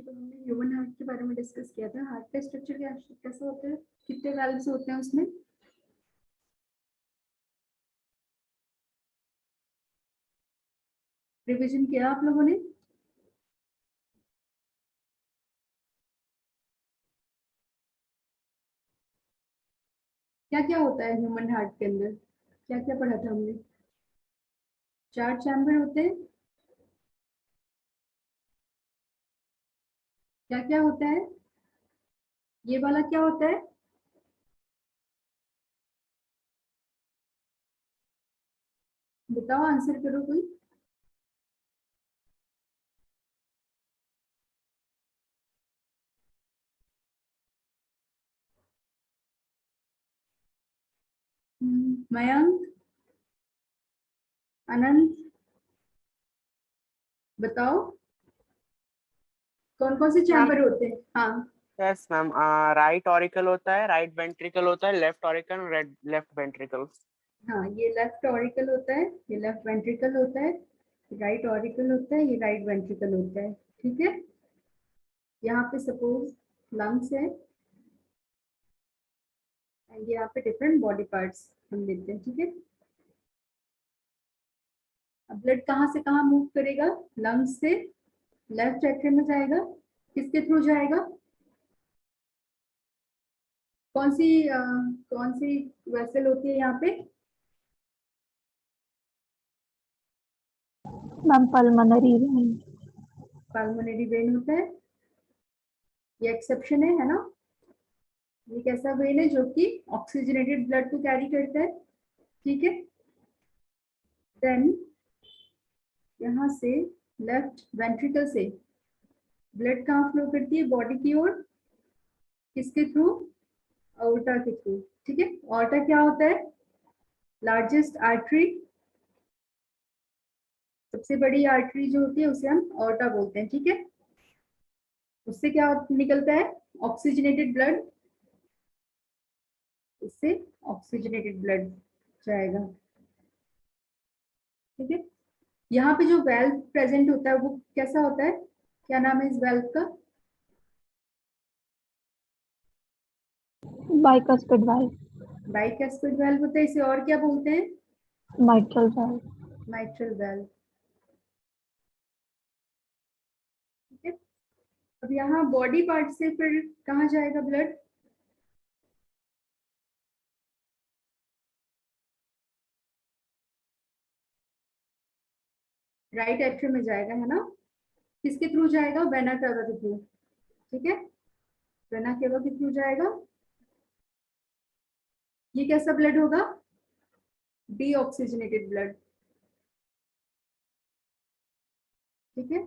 तो हमने human heart के बारे में डिस्कस किया था। हार्ट का स्ट्रक्चर कैसा होता है, कितने वैल्व्स होते हैं उसमें? रिवीजन किया आप लोगों ने? क्या क्या होता है ह्यूमन हार्ट के अंदर, क्या क्या पढ़ा था हमने? 4 चैम्बर होते हैं। क्या क्या होता है? ये वाला क्या होता है? बताओ, आंसर करो कोई। मयंक, अनंत, बताओ कौन कौन से मैम चैम्बर होते हैं? हाँ यस मैम, राइट ऑरिकल होता है, राइट वेंट्रिकल होता है, लेफ्ट ऑरिकल, लेफ्ट वेंट्रिकल। हाँ, ये लेफ्ट ऑरिकल होता है, ये लेफ्ट वेंट्रिकल होता है, राइट ऑरिकल होता है, ये राइट वेंट्रिकल होता है। ठीक है, यहाँ पे सपोज लंग्स है एंड यहाँ पे डिफरेंट बॉडी पार्ट्स हम लेते हैं। ठीक है, अब ब्लड कहाँ से कहाँ मूव करेगा? लंग्स से लेफ्ट एट्रियम में जाएगा। किसके थ्रू जाएगा? कौन सी वेसल होती है यहाँ पे? Ma'am pulmonary vein. Pulmonary vein होता है, ये एक्सेप्शन है ना? ये कैसा वेन है जो कि ऑक्सीजनेटेड ब्लड को कैरी करता है। ठीक है, देन यहाँ से लेफ्ट वेंट्रिकल से ब्लड कहाँ फ्लो करती है बॉडी की ओर? किसके थ्रू? ऑर्टा के थ्रू। ठीक है, ऑर्टा क्या होता है? लार्जेस्ट आर्टरी, सबसे बड़ी आर्टरी जो होती है उसे हम ऑर्टा बोलते हैं। ठीक है, उससे क्या निकलता है? ऑक्सीजनेटेड ब्लड, इससे ऑक्सीजनेटेड ब्लड जाएगा। ठीक है, यहाँ पे जो वेल्व प्रेजेंट होता है वो कैसा होता है? क्या नाम है इस वेल्व का? Bicuspid valve. बाइकस्पिड वेल्व होता है, इसे और क्या बोलते हैं? Mitral valve. Mitral valve. ठीक है, अब यहाँ बॉडी पार्ट से फिर कहाँ जाएगा ब्लड? राइट एट्रियम में जाएगा, है ना? किसके थ्रू जाएगा? वेना केवा के थ्रू। ठीक है, वेना केवा के थ्रू जाएगा। ये कैसा ब्लड होगा? Deoxygenated blood. ठीक है,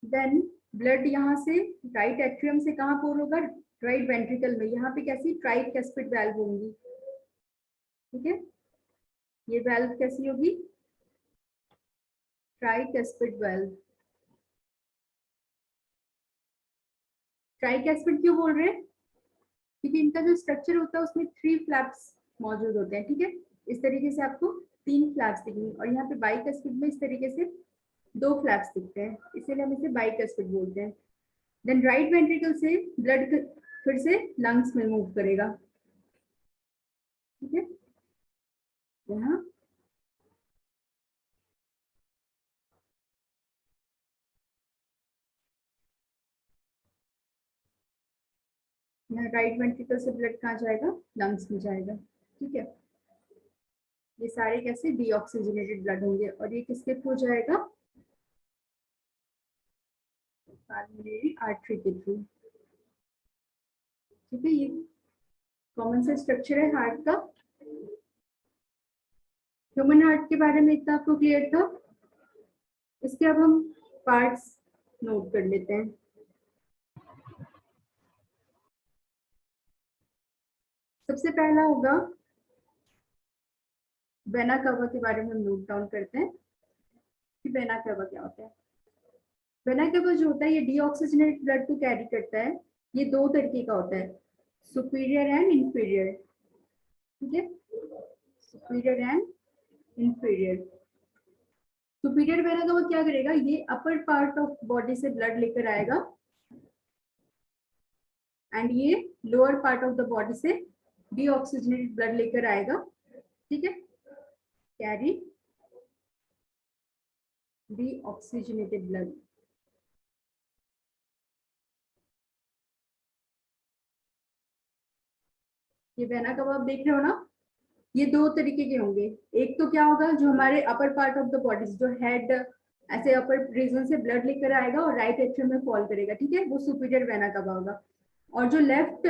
देन ब्लड यहाँ से राइट एट्रियम से कहाँ पोर होगा? राइट वेंट्रिकल में। यहाँ पे कैसी ट्राइकैस्पिड वैल्व होंगी। ठीक है, ये वैल्व कैसी होगी? ट्राइकैस्पिड वैल्व। ट्राइकैस्पिड क्यों बोल रहे हैं? क्योंकि इनका जो स्ट्रक्चर होता है उसमें 3 फ्लैप्स मौजूद होते हैं। ठीक है, इस तरीके से आपको 3 फ्लैप्स दिखेंगे और यहाँ पे बाइकस्पिड में इस तरीके से 2 फ्लैप्स दिखते हैं, इसीलिए हम इसे बाइकस्पिड बोलते हैं। देन राइट वेंट्रिकल से ब्लड फिर से लंग्स में मूव करेगा। ठीक है, यहाँ राइट वेंट्रिकल से ब्लड कहाँ जाएगा? लंग्स में जाएगा। ठीक है, ये सारे कैसे डीऑक्सीजनेटेड ब्लड होंगे और ये किसके थ्रू जाएगा? पल्मोनरी आर्टरी के थ्रू। ठीक है, ये कॉमन सा स्ट्रक्चर है हार्ट का। ह्यूमन हार्ट के बारे में इतना आपको क्लियर था। इसके अब हम पार्ट्स नोट कर लेते हैं। सबसे पहला होगा वेना कवा के बारे में हम नोट डाउन करते हैं कि वेना कवा क्या होता है। वेना कवा जो होता है ये डीऑक्सीजनेटेड ब्लड को कैरी करता है। ये 2 तरीके का होता है, सुपीरियर एंड इंफीरियर। ठीक है, superior and inferior. Superior vena कवा क्या करेगा, ये अपर पार्ट ऑफ बॉडी से ब्लड लेकर आएगा एंड ये lower part of the body से डीऑक्सीजनेटेड ब्लड लेकर आएगा, ठीक है, कैरी डीऑक्सीजनेटेड ब्लड। ये वेना कवा आप देख रहे हो ना, ये दो तरीके के होंगे। एक तो क्या होगा, जो हमारे upper part of the body, जो हेड ऐसे अपर रीजन से ब्लड लेकर आएगा और राइट एट्रियम में फॉल करेगा, ठीक है, वो सुपीरियर वेना कवा होगा। और जो left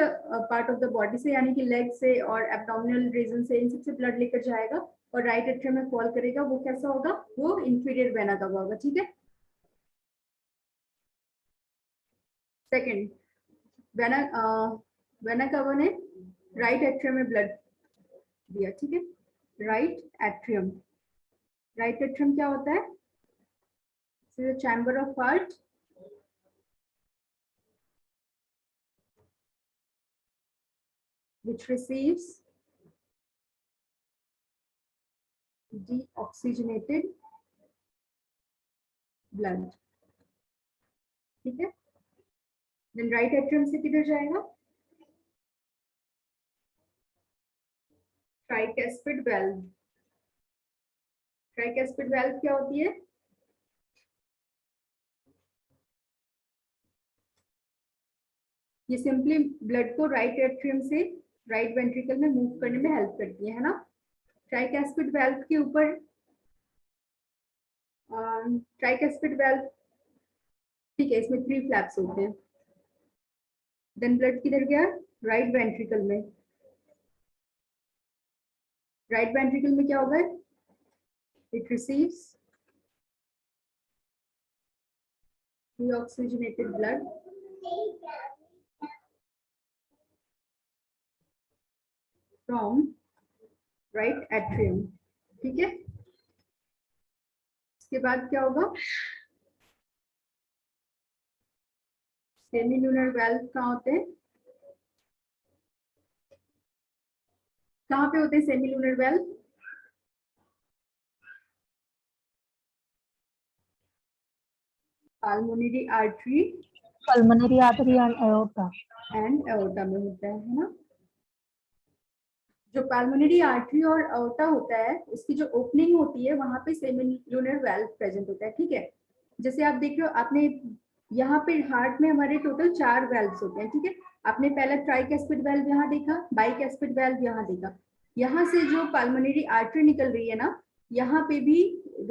part of the body से यानी कि लेग से और एब्डोमिनल रीजन से, इन सबसे ब्लड लेकर जाएगा और राइट एट्रियम में फॉल करेगा, वो कैसा होगा, वो इंफीरियर वेना कवा होगा, ठीक है। सेकेंड, वेना कवा ने राइट एट्रियम में ब्लड दिया, ठीक है, राइट एट्रियम। राइट एट्रियम क्या होता है, chamber of heart which receives deoxygenated blood, ठीक है। देन राइट एट्रियम से किधर जाएगा, ट्राइकैस्पिड वेल्व। ट्राइकैस्पिड वेल्व क्या होती है, ये सिंपली ब्लड को राइट एट्रियम से राइट वेंट्रिकल में मूव करने में हेल्प करती है ना। ट्राइकैस्पिड वेल्व के ऊपर ट्राइकैस्पिड वेल्व, ठीक है, इसमें 3 फ्लैप्स होते हैं। देन ब्लड किधर गया, राइट वेंट्रिकल में। राइट वेंट्रिकल में क्या होगा, it receives deoxygenated blood from right atrium, ठीक है। इसके बाद क्या होगा, सेमिलुनर वेल्व कहाँ होते हैं, कहाँ पे होते हैं semilunar valve, pulmonary artery pulmonary artery and aorta and aorta में होता है ना। जो पल्मोनरी आर्टरी और aorta होता है, उसकी जो ओपनिंग होती है वहां पे सेमिलुनर वेल्व प्रेजेंट होता है, ठीक है। जैसे आप देख रहे हो, आपने यहाँ पे हार्ट में हमारे टोटल 4 वेल्व्स होते हैं, ठीक है। आपने पहला ट्राइकैस्पिड वेल्व यहाँ देखा, बाइकैस्पिड वेल्व यहाँ देखा। यहाँ से जो पल्मोनरी आर्टरी निकल रही है ना, यहाँ पे भी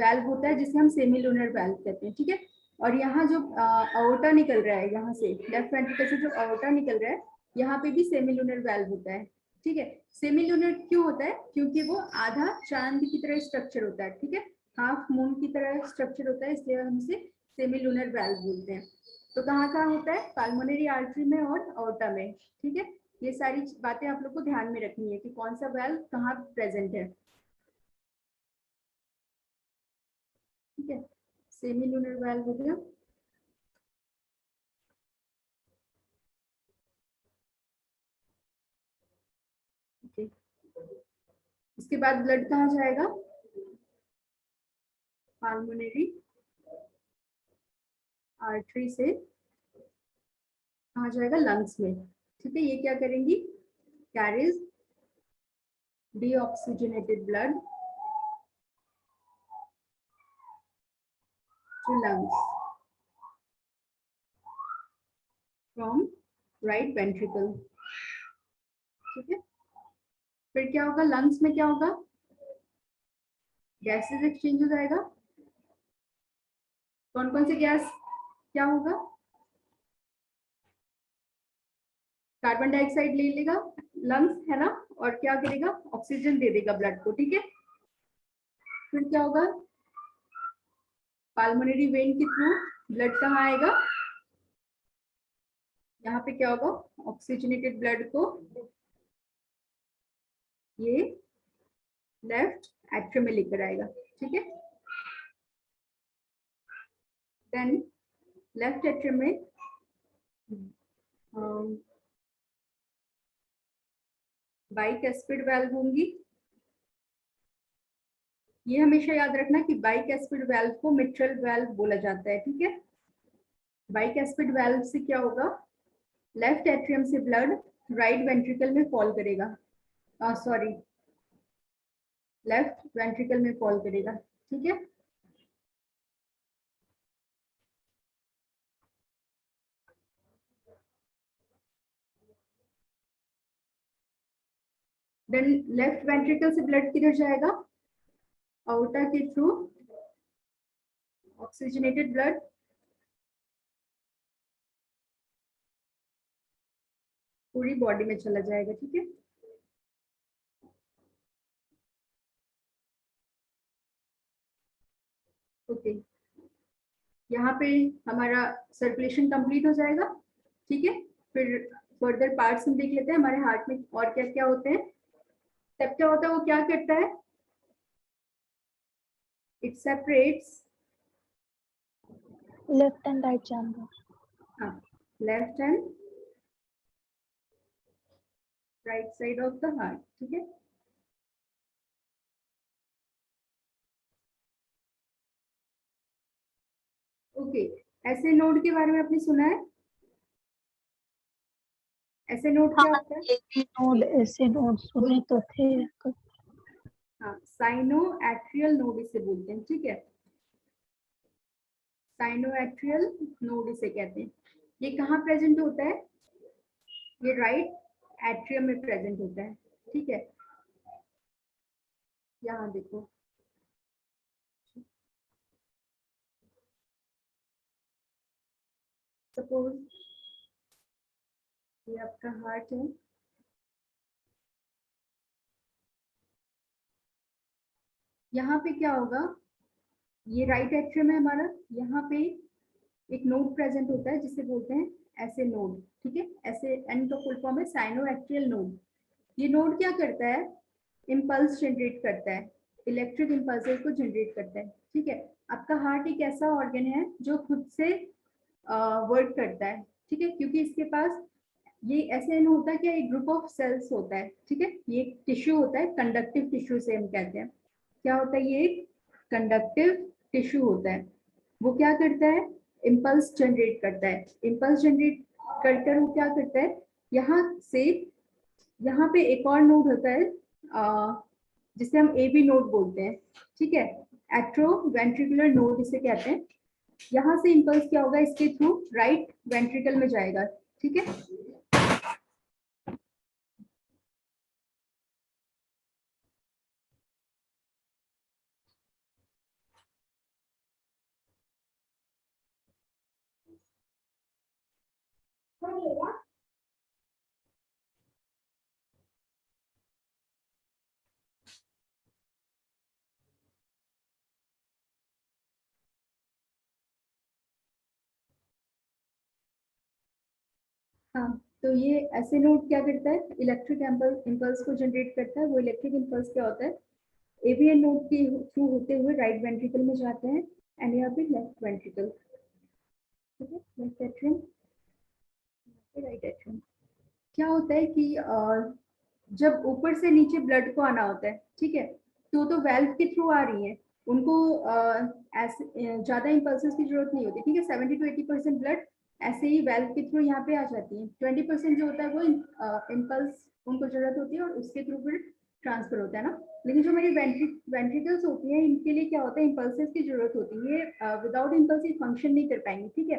वेल्व होता है जिसे हम सेमिलुनर वेल्व कहते हैं, ठीक है। और यहाँ जो aorta निकल रहा है, यहाँ से लेफ्ट वेंट्रिकल से जो aorta निकल रहा है, यहाँ पे भी सेमिलुनर वेल्व होता है, ठीक है। सेमिलुनर क्यों होता है, क्योंकि वो आधा चांद की तरह स्ट्रक्चर होता है, ठीक है, हाफ मून की तरह स्ट्रक्चर होता है, इसलिए हम इसे सेमिलुनर वेल्व बोलते हैं। तो कहाँ कहाँ होता है, पल्मोनरी आर्टरी में और aorta में, ठीक है। ये सारी बातें आप लोग को ध्यान में रखनी है कि कौन सा वेल्व कहाँ प्रेजेंट है, ठीक है। सेमिलुनर वेल्व हो गया। ओके, इसके बाद ब्लड कहाँ जाएगा, पल्मोनरी आर्टरी से कहाँ जाएगा, लंग्स में, ठीक है। ये क्या करेंगी, carries deoxygenated blood to lungs from right ventricle, ठीक है। फिर क्या होगा, लंग्स में क्या होगा, गैसेस एक्सचेंज हो जाएगा। कौन कौन से गैस क्या होगा, कार्बन डाइऑक्साइड ले लेगा लंग्स, है ना, और क्या करेगा, ऑक्सीजन दे देगा ब्लड को, ठीक है। फिर क्या होगा, पल्मोनरी वेन के थ्रू ब्लड कहाँ आएगा, यहाँ पे क्या होगा, ऑक्सीजनेटेड ब्लड को ये लेफ्ट एट्रियम में लेकर आएगा, ठीक है। देन लेफ्ट एट्रियम में बाइकैस्पिड वेल्व होंगी, ये हमेशा याद रखना कि बाइकैस्पिड वाल्व को मिट्रल वाल्व बोला जाता है, ठीक है। बाइकैस्पिड वाल्व से क्या होगा, लेफ्ट एट्रियम से ब्लड राइट वेंट्रिकल में फॉल करेगा, सॉरी लेफ्ट वेंट्रिकल में फॉल करेगा, ठीक है। देन लेफ्ट वेंट्रिकल से ब्लड किधर जाएगा, आउटा के थ्रू ऑक्सीजनेटेड ब्लड पूरी बॉडी में चला जाएगा, ठीक है। ओके, यहाँ पे हमारा सर्कुलेशन कंप्लीट हो जाएगा, ठीक है। फिर फर्दर पार्ट्स हम देख लेते हैं हमारे हार्ट में और क्या क्या होते हैं। तब क्या होता है, वो क्या करता है, it separates left and right chamber. Left and right side of the heart, ठीक है। ओके, ऐसे नोड के बारे में आपने सुना है, ऐसे नोड क्या होता है, एसी नोड, ऐसे नोड सुने तो थे। हाँ, साइनो एट्रियल नोड इसे बोलते हैं, ठीक है। साइनो एट्रियल नोड इसे कहते हैं। ये कहाँ प्रेजेंट होता है, ये राइट एट्रियम में प्रेजेंट होता है, ठीक है। यहाँ देखो, सपोज ये आपका हार्ट है, यहाँ पे क्या होगा, ये राइट एट्रियम है हमारा, यहाँ पे एक नोड प्रेजेंट होता है जिसे बोलते हैं ऐसे नोड, ठीक है। ऐसे एन का फुल फॉर्म है साइनो एट्रियल नोड। ये नोड क्या करता है, इम्पल्स जनरेट करता है, इलेक्ट्रिक इम्पल्सेस को जनरेट करता है, ठीक है। आपका हार्ट एक ऐसा ऑर्गन है जो खुद से वर्क करता है, ठीक है, क्योंकि इसके पास ये ऐसे नहीं होता कि एक ग्रुप ऑफ सेल्स होता है, ठीक है। ये एक टिश्यू होता है, कंडक्टिव टिश्यू से हम कहते हैं। क्या होता है, ये एक कंडक्टिव टिश्यू होता है। वो क्या करता है, इम्पल्स जनरेट करता है। इम्पल्स जनरेट करकर वो क्या करता है, यहाँ से यहाँ पे एक और नोड होता है जिसे हम एबी नोड बोलते हैं, ठीक है। एट्रो वेंट्रिकुलर नोड इसे कहते हैं। यहाँ से इम्पल्स क्या होगा, इसके थ्रू राइट वेंट्रिकल में जाएगा, ठीक है। हाँ, तो ये ऐसे नोड क्या करता है, इलेक्ट्रिक इम्पल्स को जनरेट करता है। वो इलेक्ट्रिक इम्पल्स क्या होता है, एवीएन नोड के थ्रू होते हुए राइट वेंट्रिकल में जाते हैं, एंड यहाँ पे लेफ्ट वेंट्रिकल, ठीक है, लेफ्ट एट्रियम, राइट एट्रियम। क्या होता है कि जब ऊपर से नीचे ब्लड को आना होता है, ठीक है, तो वेल्व के थ्रू आ रही है, उनको ज्यादा इम्पल्सेस की जरूरत नहीं होती, ठीक है। 70 to 80% ब्लड ऐसे ही वेल्व के थ्रू यहाँ पे आ जाती है। 20% जो होता है वो इम्पल्स उनको जरूरत होती है और उसके थ्रू फिर ट्रांसफर होता है ना। लेकिन जो मेरी वेंट्रिकल्स होती है, इनके लिए क्या होता है, इम्पल्सेस की जरूरत होती है। ये विदाउट इम्पल्स फंक्शन नहीं कर पाएंगे, ठीक है।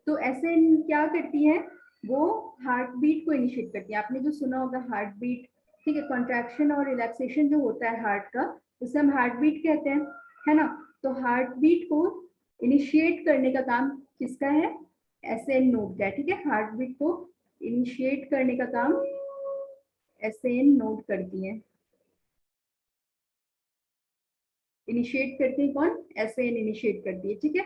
तो ऐसे क्या करती है, वो हार्ट बीट को इनिशिएट करती है। आपने जो सुना होगा हार्ट बीट, ठीक है, कॉन्ट्रैक्शन और रिलैक्सेशन जो होता है हार्ट का, उसे हम हार्ट बीट कहते हैं, है ना। तो हार्ट बीट को इनिशिएट करने का काम किसका है, एसएन नोड का है, ठीक है। हार्ट बीट को इनिशिएट करने का काम एसएन नोड करती है। इनिशिएट करती है कौन, एसएन इनिशिएट करती है, ठीक है।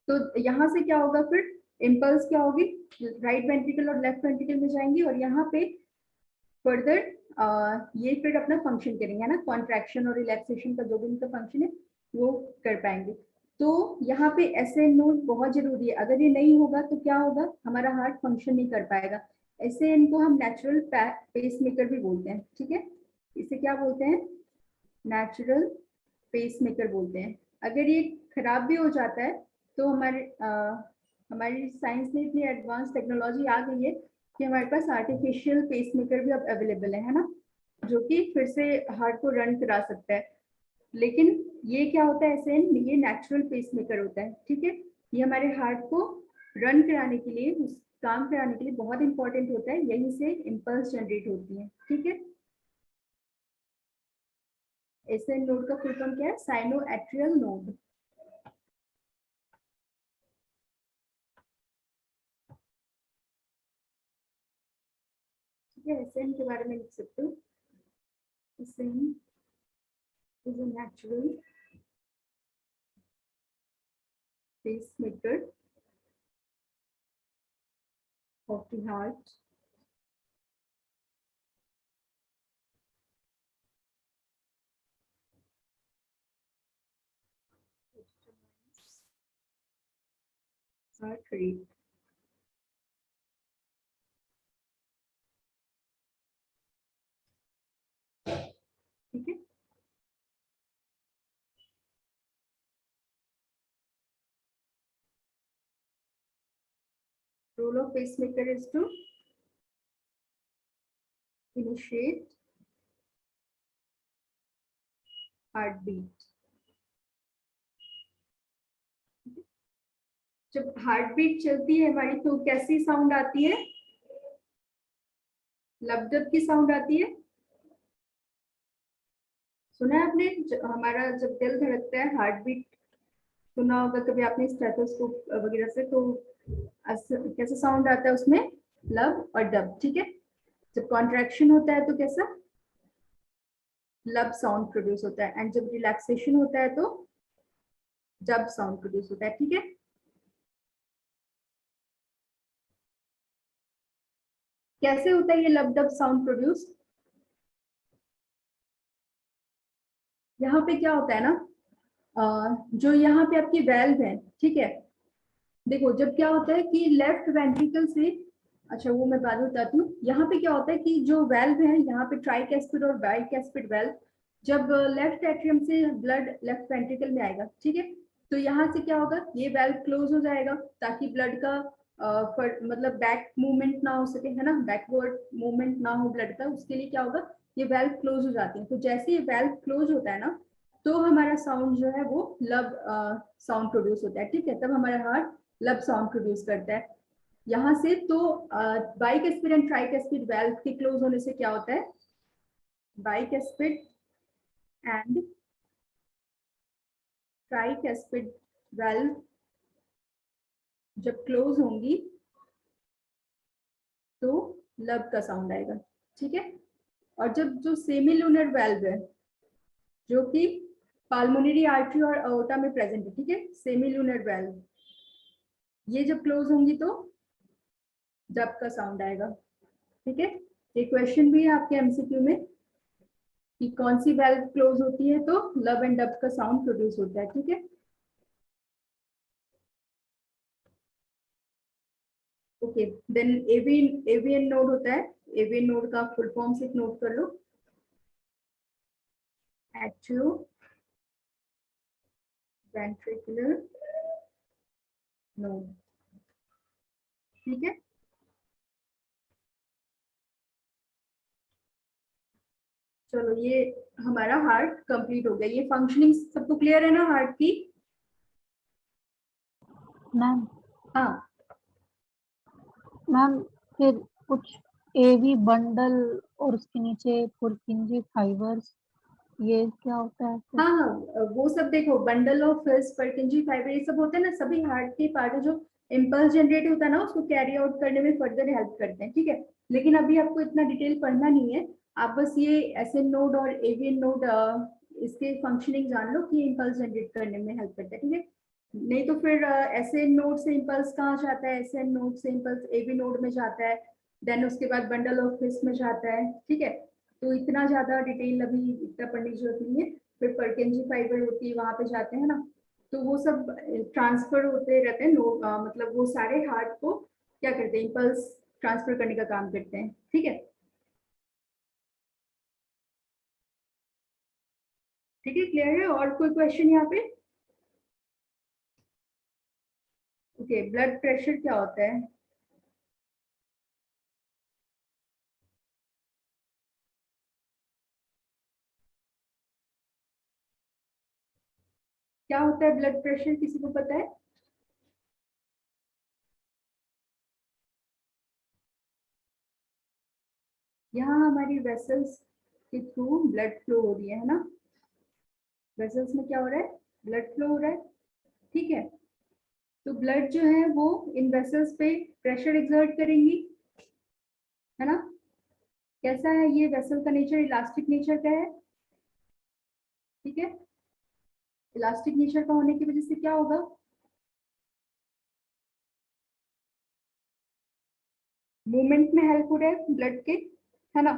तो यहाँ से क्या होगा, फिर इम्पल्स क्या होगी, राइट वेंट्रिकल और लेफ्ट वेंट्रिकल में जाएंगी और यहाँ पे फर्दर ये फिर अपना फंक्शन करेंगे, है ना। कॉन्ट्रैक्शन और रिलैक्सेशन का जो भी इनका फंक्शन है वो कर पाएंगे। तो यहाँ पे एसएन नोड बहुत जरूरी है। अगर ये नहीं होगा तो क्या होगा, हमारा हार्ट फंक्शन नहीं कर पाएगा। एसएन को हम नेचुरल पेस मेकर भी बोलते हैं, ठीक है। इसे क्या बोलते हैं, नेचुरल पेस मेकर बोलते हैं। अगर ये खराब भी हो जाता है तो हमारी साइंस में इतनी एडवांस टेक्नोलॉजी आ गई है कि हमारे पास आर्टिफिशियल पेस मेकर भी अब अवेलेबल है ना, जो कि फिर से हार्ट को रन करा सकता है। लेकिन ये क्या होता है, ऐसे ये नेचुरल पेस मेकर होता है, ठीक है। ये हमारे हार्ट को रन कराने के लिए, उस काम कराने के लिए बहुत इंपॉर्टेंट होता है, यहीं से इम्पल्स जनरेट होती है, ठीक है। एसएन नोड का फुल फॉर्म क्या है? Sino atrial node. ठीक है, एसएन के बारे में लिख सकते हो। SN is a natural pacemaker of the heart. Heart rate. ठीक है, role of pacemaker is to initiate heartbeat. जब हार्ट बीट चलती है हमारी तो कैसी साउंड आती है? लबडब की साउंड आती है। सुना है आपने? हमारा जब दिल धड़कता है, हार्ट बीट सुना होगा कभी आपने स्टेथोस्कोप वगैरह से, तो कैसा साउंड आता है उसमें? लब और डब, ठीक है। जब कॉन्ट्रैक्शन होता है तो कैसा लब साउंड प्रोड्यूस होता है, एंड जब रिलैक्सेशन होता है तो डब साउंड प्रोड्यूस होता है, ठीक है। कैसे होता है ये लब डब साउंड प्रोड्यूस? यहाँ पे क्या होता है ना, जो यहाँ पे आपकी वेल्व है, ठीक है। देखो जब क्या होता है कि लेफ्ट वेंट्रिकल से, अच्छा वो मैं बाद में बताती हूँ। यहाँ पे क्या होता है कि जो वेल्व है, यहाँ पे ट्राइकैस्पिड और बाइकैस्पिड वेल्व, जब लेफ्ट एट्रियम से ब्लड लेफ्ट वेंट्रिकल में आएगा, ठीक है, तो यहाँ से क्या होगा, ये वेल्व क्लोज हो जाएगा ताकि ब्लड का मतलब बैक मूवमेंट ना हो सके, है ना, बैकवर्ड मूवमेंट ना हो ब्लड का, उसके लिए क्या होगा, ये वेल्व क्लोज हो जाती है। तो जैसे ये वेल्व क्लोज होता है ना, तो हमारा साउंड जो है वो लब साउंड प्रोड्यूस होता है, ठीक है। तब हमारा हार्ट लब साउंड प्रोड्यूस करता है यहाँ से। तो बाइकैस्पिड एंड ट्राइकैस्पिड वेल्व के क्लोज होने से क्या होता है, बाइकैस्पिड एंड ट्राइकैस्पिड वेल्व जब क्लोज होंगी तो लब का साउंड आएगा, ठीक है। और जब जो सेमिलुनर वेल्व है, जो कि पाल्मोनरी आर्टरी और अओर्टा में प्रेजेंट है, ठीक है, सेमिलुनर वेल्व, ये जब क्लोज होंगी तो डब का साउंड आएगा, ठीक है। ये क्वेश्चन भी है आपके एमसीक्यू में कि कौन सी वेल्व क्लोज होती है तो लब एंड डब का साउंड प्रोड्यूस होता है, ठीक है। ओके, देन एवीएन नोड होता है। एवीएन नोड का फुल फॉर्म से नोट कर लो, एट्रियो वेंट्रिकुलर नोड, ठीक है। चलो ये हमारा हार्ट कंप्लीट हो गया। ये फंक्शनिंग सबको क्लियर है ना हार्ट की? मैम हाँ, मैम फिर कुछ एवी बंडल और उसके नीचे पुरकिंजी फाइबर्स, ये क्या होता है फिर? हाँ हाँ, वो सब देखो, बंडल ऑफ पर्किंजी फाइबर, ये सब होते हैं ना, सभी हार्ट के पार्ट है, जो इम्पल्स जनरेट होता है ना, उसको कैरी आउट करने में फर्दर हेल्प करते हैं, ठीक है। लेकिन अभी आपको इतना डिटेल पढ़ना नहीं है, आप बस ये एसएन नोड और एवीएन नोड इसके फंक्शनिंग जान लो कि इम्पल्स जनरेट करने में हेल्प करता है, ठीक है। नहीं तो फिर एसएन नोड से इम्पल्स कहाँ जाता है, एसएन नोड से इम्पल्स एवी नोड में जाता है, देन उसके बाद बंडल ऑफ में जाता है, ठीक है। तो इतना ज्यादा डिटेल अभी इतना पढ़ने की जरूरत नहीं है। फिर परकेंजी फाइबर होती है, वहां पे जाते हैं ना, तो वो सब ट्रांसफर होते रहते हैं। मतलब वो सारे हार्ट को क्या करते हैं, इम्पल्स ट्रांसफर करने का काम करते हैं, ठीक है। ठीक है, क्लियर है? और कोई क्वेश्चन यहाँ पे? ओके, ब्लड प्रेशर क्या होता है? क्या होता है ब्लड प्रेशर, किसी को पता है? यहाँ हमारी वेसल्स के थ्रू ब्लड फ्लो हो रही है ना? वेसल्स में क्या हो रहा है? ब्लड फ्लो हो रहा है, ठीक है। तो ब्लड जो है वो इन वेसल्स पे प्रेशर एक्सर्ट करेंगी, है ना? कैसा है ये वेसल का नेचर? इलास्टिक नेचर का है, ठीक है। इलास्टिक नेचर का होने की वजह से क्या होगा? मूवमेंट में हेल्प हो रहा है ब्लड के, है ना?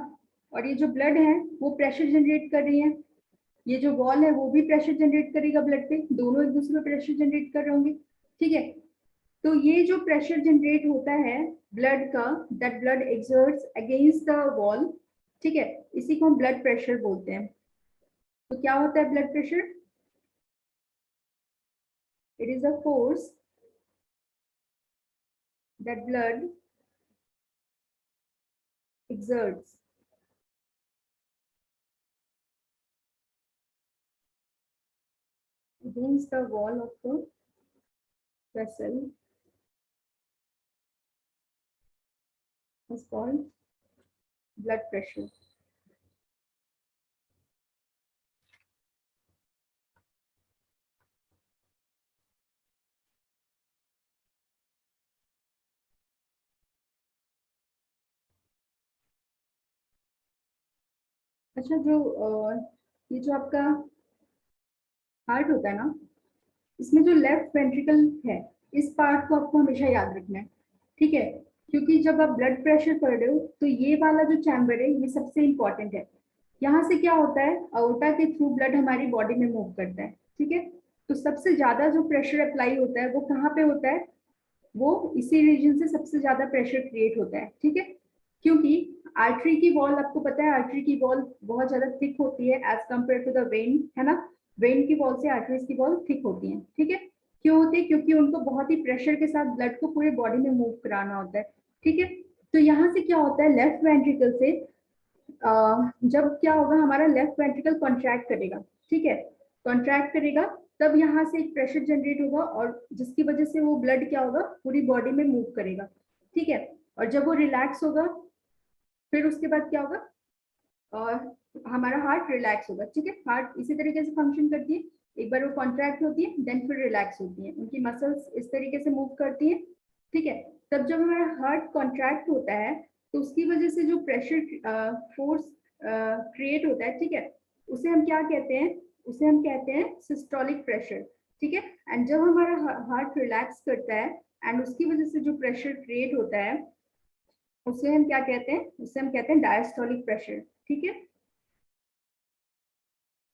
और ये जो ब्लड है वो प्रेशर जनरेट कर रही है, ये जो वॉल है वो भी प्रेशर जनरेट करेगा ब्लड पे, दोनों एक दूसरे पे प्रेशर जनरेट कर रहे होंगे, ठीक है। तो ये जो प्रेशर जनरेट होता है ब्लड का, that blood exerts against the wall, ठीक है, इसी को हम ब्लड प्रेशर बोलते हैं। तो क्या होता है blood pressure? It is a force that blood exerts against the wall of the vessel is called blood pressure. अच्छा, ये जो आपका हार्ट होता है ना, इसमें जो लेफ्ट वेंट्रिकल है, इस पार्ट को आपको हमेशा याद रखना है, ठीक है। क्योंकि जब आप ब्लड प्रेशर कर रहे हो तो ये वाला जो चैम्बर है ये सबसे इंपॉर्टेंट है। यहाँ से क्या होता है, अओर्टा के थ्रू ब्लड हमारी बॉडी में मूव करता है, ठीक है। तो सबसे ज्यादा जो प्रेशर अप्लाई होता है वो कहाँ पे होता है? वो इसी रीजन से सबसे ज्यादा प्रेशर क्रिएट होता है, ठीक है। क्योंकि आर्टरी की वॉल, आपको पता है आर्टरी की वॉल बहुत ज्यादा थिक होती है as compared to the vein, है ना? वेन की वॉल से आर्टरीज की वॉल थिक होती है, ठीक है। क्यों होती है? क्योंकि उनको बहुत ही प्रेशर के साथ ब्लड को पूरे बॉडी में मूव कराना होता है, ठीक है। तो यहाँ से क्या होता है, लेफ्ट वेंट्रिकल से जब क्या होगा, हमारा लेफ्ट वेंट्रिकल कॉन्ट्रैक्ट करेगा, ठीक है। कॉन्ट्रैक्ट करेगा तब यहाँ से एक प्रेशर जनरेट होगा और जिसकी वजह से वो ब्लड क्या होगा, पूरी बॉडी में मूव करेगा, ठीक है। और जब वो रिलैक्स होगा फिर उसके बाद क्या होगा, और हमारा हार्ट रिलैक्स होगा, ठीक है। हार्ट इसी तरीके से फंक्शन करती है, एक बार वो कॉन्ट्रैक्ट होती है देन फिर रिलैक्स होती है, उनकी मसल्स इस तरीके से मूव करती है, ठीक है। तब जब हमारा हार्ट कॉन्ट्रैक्ट होता है तो उसकी वजह से जो प्रेशर फोर्स क्रिएट होता है, ठीक है, उसे हम क्या कहते हैं? उसे हम कहते हैं सिस्टोलिक प्रेशर, ठीक है। एंड जब हमारा हार्ट रिलैक्स करता है एंड उसकी वजह से जो प्रेशर क्रिएट होता है उसे हम क्या कहते हैं? उसे हम कहते हैं डायस्टोलिक प्रेशर, ठीक है।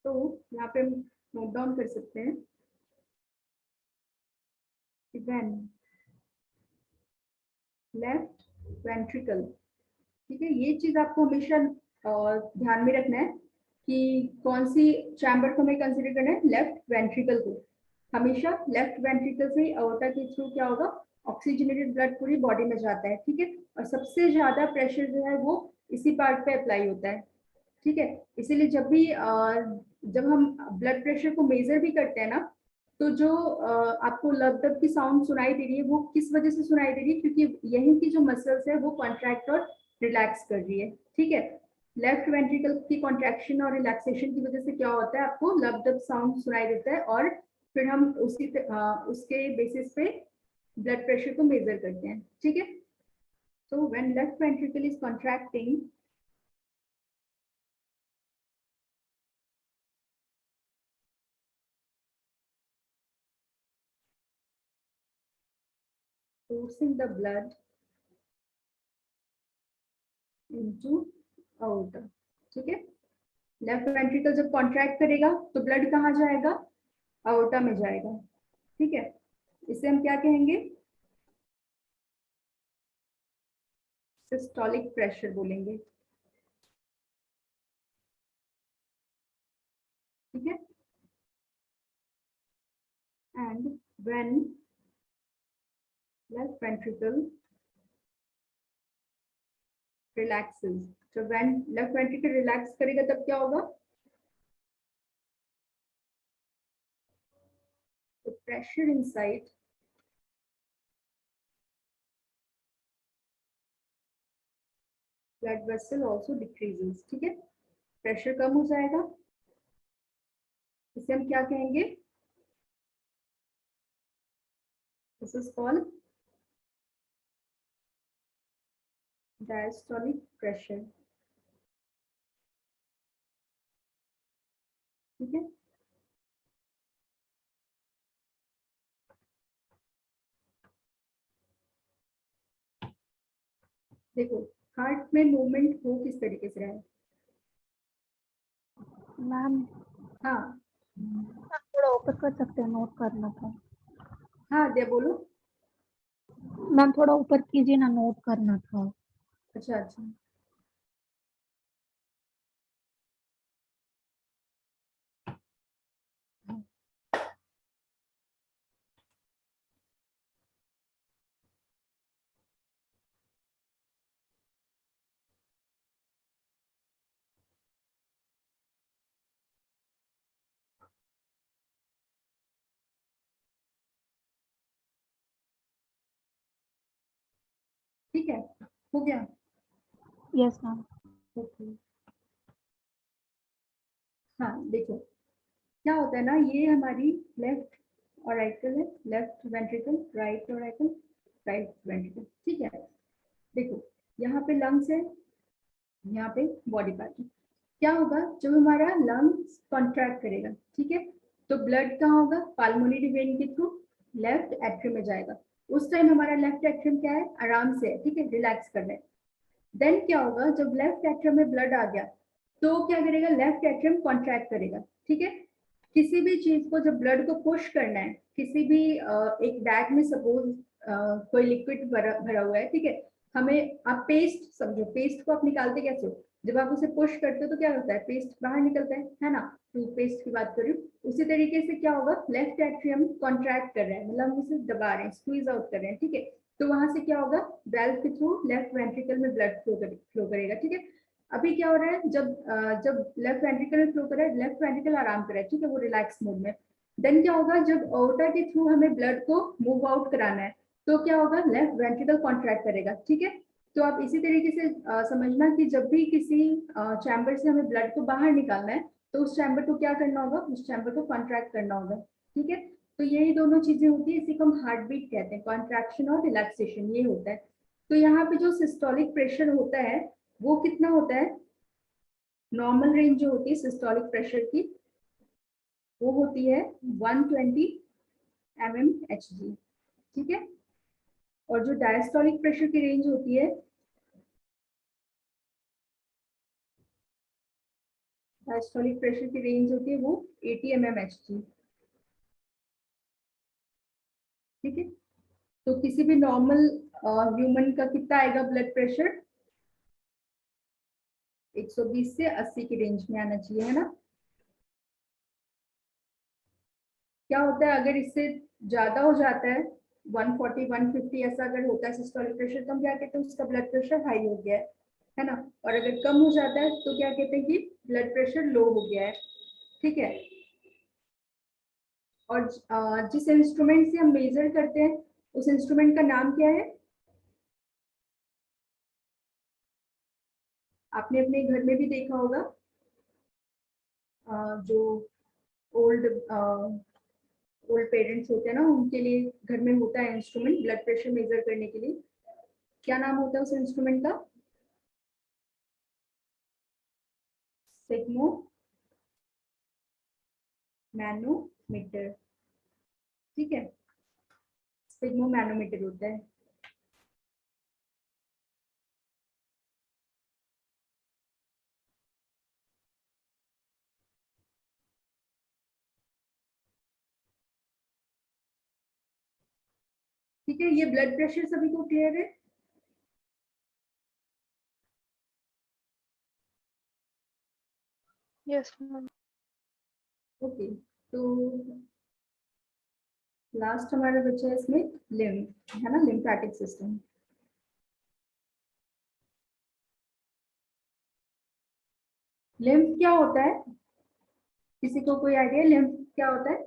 तो यहाँ पे हम नोट डाउन कर सकते हैं व्हेन लेफ्ट वेंट्रिकल, ठीक है। ये चीज आपको हमेशा ध्यान में रखना है कि कौन सी चैम्बर को हमें कंसीडर करना है, लेफ्ट वेंट्रिकल को। हमेशा लेफ्ट वेंट्रिकल से अओर्टा के थ्रू क्या होगा, ऑक्सीजनेटेड ब्लड पूरी बॉडी में जाता है, ठीक है। और सबसे ज्यादा प्रेशर जो है वो इसी पार्ट पे अप्लाई होता है, ठीक है। इसीलिए जब भी जब हम ब्लड प्रेशर को मेजर भी करते हैं ना, तो जो आपको लब डब की साउंड सुनाई दे रही है वो किस वजह से सुनाई दे रही है? क्योंकि यही की जो मसल्स है वो कॉन्ट्रैक्ट और रिलैक्स कर रही है, ठीक है। लेफ्ट वेंट्रिकल की कॉन्ट्रैक्शन और रिलैक्सेशन की वजह से क्या होता है, आपको लब डब साउंड सुनाई देता है और फिर हम उसके बेसिस पे ब्लड प्रेशर को मेजर करते हैं, ठीक है। तो when left ventricle is contracting, forcing the blood into aorta, ठीक है। लेफ्ट वेंट्रिकल जब कॉन्ट्रैक्ट करेगा तो ब्लड कहाँ जाएगा? aorta में जाएगा, ठीक है। इसे हम क्या कहेंगे? सिस्टोलिक प्रेशर बोलेंगे, ठीक है। and when left ventricle relaxes, जब लेफ्ट वेंट्रिकल रिलैक्स करेगा तब क्या होगा? The pressure inside blood vessel also decreases. ठीक है, प्रेशर कम हो जाएगा, इसे हम क्या कहेंगे? This is called diastolic pressure. ठीक है, देखो हार्ट में मूवमेंट हो किस तरीके से रहा है? मैम हाँ थोड़ा ऊपर कर सकते हैं, नोट करना था। हाँ दिया बोलो। मैम थोड़ा ऊपर कीजिए ना, नोट करना था। अच्छा अच्छा, ठीक है, हो गया। Yes ma'am. ओके, हाँ देखो क्या होता है ना, ये हमारी लेफ्ट और राइटल है, लेफ्ट वेंट्रिकल, राइट और राइट वेंट्रिकल। ठीक है, देखो यहाँ पे लंग्स है, यहाँ पे बॉडी पार्ट है। क्या होगा जब हमारा लंग्स कॉन्ट्रैक्ट करेगा? ठीक है, तो ब्लड कहाँ होगा? पाल्मोनरी वेन के थ्रू लेफ्ट एट्रियम में जाएगा। उस टाइम हमारा लेफ्ट एट्रियम क्या है? आराम से है, ठीक है, रिलैक्स कर रहे हैं। देन क्या होगा जब लेफ्ट एट्रियम में ब्लड आ गया तो क्या करेगा? लेफ्ट एट्रियम कॉन्ट्रैक्ट करेगा। ठीक है, किसी भी चीज को जब ब्लड को पुश करना है, किसी भी एक बैग में सपोज कोई लिक्विड भरा हुआ है, ठीक है, हमें आप पेस्ट समझो, पेस्ट को आप निकालते कैसे हो? जब आप उसे पुश करते हो तो क्या होता है? पेस्ट बाहर निकलता है ना? टूथपेस्ट की बात कर रही हूँ। उसी तरीके से क्या होगा? लेफ्ट एट्रियम कॉन्ट्रैक्ट कर रहे हैं, मतलब हम उसे दबा रहे हैं, स्क्वीज आउट कर रहे हैं। ठीक है, तो वहां से क्या होगा? वेल्व के थ्रू लेफ्ट वेंट्रिकल में ब्लड फ्लो करेगा। ठीक है, अभी क्या हो रहा है? जब लेफ्ट वेंट्रिकल में फ्लो कर रहा है, लेफ्ट वेंट्रिकल आराम कर रहा है, ठीक है, वो रिलैक्स मोड में। देन क्या होगा जब ओर्टा के थ्रू हमें ब्लड को मूव आउट कराना है तो क्या होगा? लेफ्ट वेंट्रिकल कॉन्ट्रैक्ट करेगा। ठीक है, तो आप इसी तरीके से समझना कि जब भी किसी चैम्बर से हमें ब्लड को बाहर निकालना है तो उस चैम्बर को क्या करना होगा? उस चैम्बर को कॉन्ट्रैक्ट करना होगा। ठीक है, तो यही दोनों चीजें होती है, इसी को हम हार्ट बीट कहते हैं, कॉन्ट्रैक्शन और रिलैक्सेशन, ये होता है। तो यहाँ पे जो सिस्टोलिक प्रेशर होता है वो कितना होता है? नॉर्मल रेंज जो होती है सिस्टोलिक प्रेशर की वो होती है 120 mmHg। ठीक है, और जो डायस्टोलिक प्रेशर की रेंज होती है, डायस्टोलिक प्रेशर की रेंज होती है वो 80 mmHg। ठीक है, तो किसी भी नॉर्मल ह्यूमन का कितना आएगा ब्लड प्रेशर? 120 से 80 की रेंज में आना चाहिए, है ना? क्या होता है अगर इससे ज्यादा हो जाता है, 140 150 ऐसा अगर होता है सिस्टोलिक प्रेशर, तो हम क्या कहते हैं? उसका ब्लड प्रेशर हाई हो गया है ना? और अगर कम हो जाता है तो क्या कहते हैं? कि ब्लड प्रेशर लो हो गया है। ठीक है, और जिस इंस्ट्रूमेंट से हम मेजर करते हैं उस इंस्ट्रूमेंट का नाम क्या है? आपने अपने घर में भी देखा होगा, जो ओल्ड ओल्ड पेरेंट्स होते हैं ना, उनके लिए घर में होता है इंस्ट्रूमेंट ब्लड प्रेशर मेजर करने के लिए। क्या नाम होता है उस इंस्ट्रूमेंट का? सिग्मो मैनोमीटर। ठीक है, सिग्मो मैनोमीटर होता है। ठीक है, ये ब्लड प्रेशर सभी को क्लियर है? Yes ma'am. ओके, तो लास्ट हमारा बच्चा है इसमें लिम्फ, है ना, लिम्फेटिक सिस्टम। लिम्फ क्या होता है, किसी को कोई आइडिया लिम्फ क्या होता है?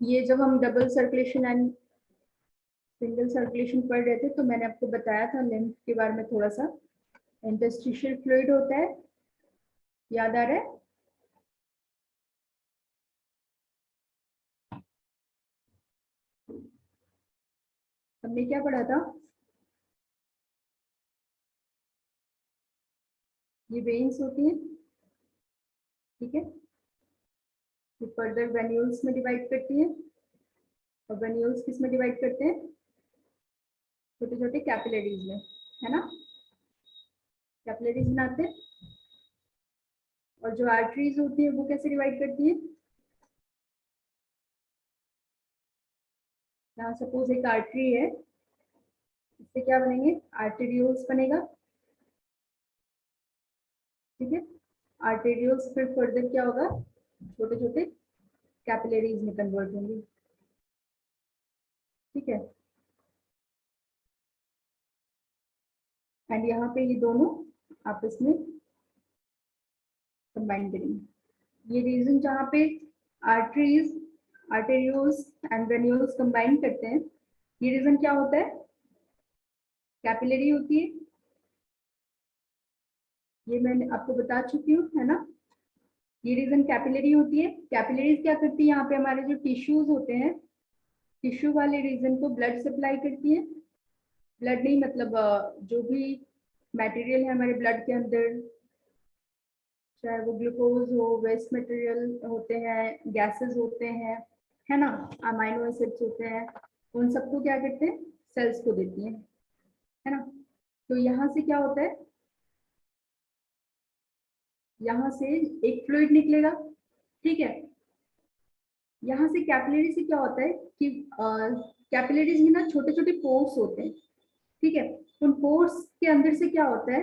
ये जब हम double circulation and single circulation पढ़ रहे थे तो मैंने आपको बताया था लिम्फ के बारे में थोड़ा सा। इंटरस्टिशियल फ्लूइड होता है, याद आ रहा है? हमने क्या पढ़ा था? ये वेन्स होती हैं, ठीक है, ये फर्दर वेन्यूल्स में डिवाइड करती है, और वेन्यूल्स किस में डिवाइड करते हैं? छोटे छोटे कैपिलरीज में, है ना, कैपिलरीज बनाते हैं। और जो आर्टरीज होती है वो कैसे डिवाइड करती है? यहाँ सपोज एक आर्टरी है, इससे क्या बनेंगे? आर्टेरियोल्स बनेगा, ठीक है। आर्टेरियोल्स फिर फर्दर क्या होगा? छोटे छोटे कैपिलरीज में कन्वर्ट होंगे, ठीक है। एंड यहाँ पे ये दोनों आपस में कंबाइन करेंगे। ये रीजन जहाँ पे arteries, arterioles and venules combine करते हैं, ये रीजन क्या होता है? कैपिलरी होती है। ये मैंने आपको बता चुकी हूँ, है ना, ये रीजन कैपिलरी होती है। कैपिलरीज क्या करती है? यहाँ पे हमारे जो टिश्यूज होते हैं, टिश्यू वाले रीजन को ब्लड सप्लाई करती है। ब्लड नहीं मतलब जो भी मटेरियल है हमारे ब्लड के अंदर, चाहे वो ग्लूकोज हो, वेस्ट मटेरियल होते हैं, गैसेस होते हैं, है ना, अमाइनो एसिड्स होते हैं, उन सबको क्या करते हैं? सेल्स को देती है ना। तो यहाँ से क्या होता है? यहाँ से एक फ्लूइड निकलेगा, ठीक है। यहाँ से कैपिलरी से क्या होता है कि कैपिलरीज में ना छोटे छोटे पोर्स होते हैं, ठीक है। उन पोर्स के अंदर से क्या होता है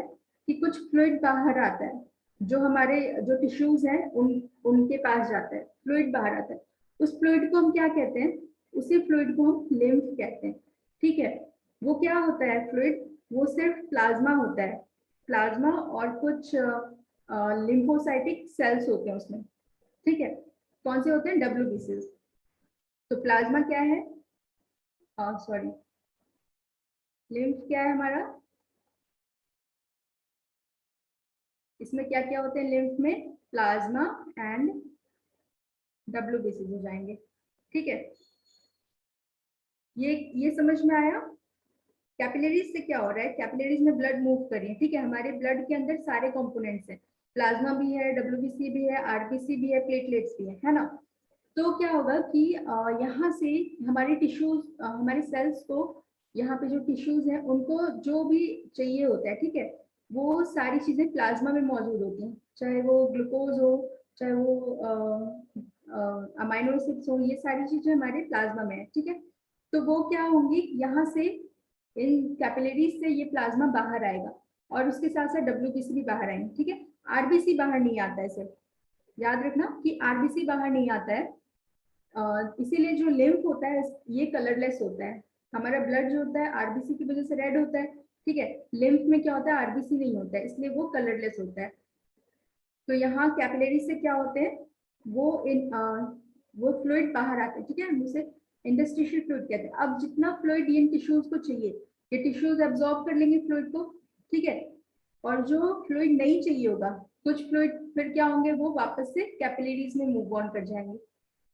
कि कुछ फ्लूइड बाहर आता है, जो हमारे जो टिश्यूज हैं उनके पास जाता है, फ्लूइड बाहर आता है। उस फ्लूइड को हम क्या कहते हैं? उसी फ्लूइड को हम लिम्फ कहते हैं, ठीक है। वो क्या होता है फ्लूइड? वो सिर्फ प्लाज्मा होता है, प्लाज्मा और कुछ लिम्फोसाइटिक सेल्स होते हैं उसमें, ठीक है। कौन से होते हैं? WBCs। तो प्लाज्मा क्या है? सॉरी, लिम्फ क्या है हमारा? इसमें क्या क्या होते हैं लिम्फ में? प्लाज्मा एंड WBCs हो जाएंगे, ठीक है। ये समझ में आया? कैपिलरीज से क्या हो रहा है? कैपिलरीज में ब्लड मूव कर रही है, ठीक है। हमारे ब्लड के अंदर सारे कंपोनेंट्स हैं, प्लाज्मा भी है, WBC भी है, RBC भी है, प्लेटलेट्स भी है ना। तो क्या होगा कि यहाँ से हमारे टिश्यूज, हमारे सेल्स को, यहाँ पे जो टिश्यूज हैं उनको जो भी चाहिए होता है, ठीक है, वो सारी चीजें प्लाज्मा में मौजूद होती हैं, चाहे वो ग्लूकोज हो, चाहे वो अमाइनो एसिड्स हो, ये सारी चीजें हमारे प्लाज्मा में है, ठीक है। तो वो क्या होंगी? यहाँ से इन कैपिलरीज से ये प्लाज्मा बाहर आएगा, और उसके साथ साथ WBC भी बाहर आएंगे, ठीक है। RBC बाहर नहीं आता है, सिर्फ याद रखना कि RBC बाहर नहीं आता है। इसीलिए जो लिम्फ होता है ये कलरलेस होता है। हमारा ब्लड जो होता है RBC की वजह से रेड होता है, ठीक है। लिम्फ में क्या होता है? RBC नहीं होता है, इसलिए वो कलरलेस होता है। तो यहाँ कैपिलरी से क्या होते हैं? वो फ्लूइड बाहर आते हैं, ठीक है, हम उसे इंटरस्टिशियल फ्लूइड कहते हैं। अब जितना फ्लूइड इन टिश्यूज को चाहिए, ये टिश्यूज एब्जॉर्ब कर लेंगे फ्लूइड को, ठीक है। और जो फ्लूइड नहीं चाहिए होगा, कुछ फ्लूइड फिर क्या होंगे? वो वापस से कैपिलरीज में मूव ऑन कर जाएंगे,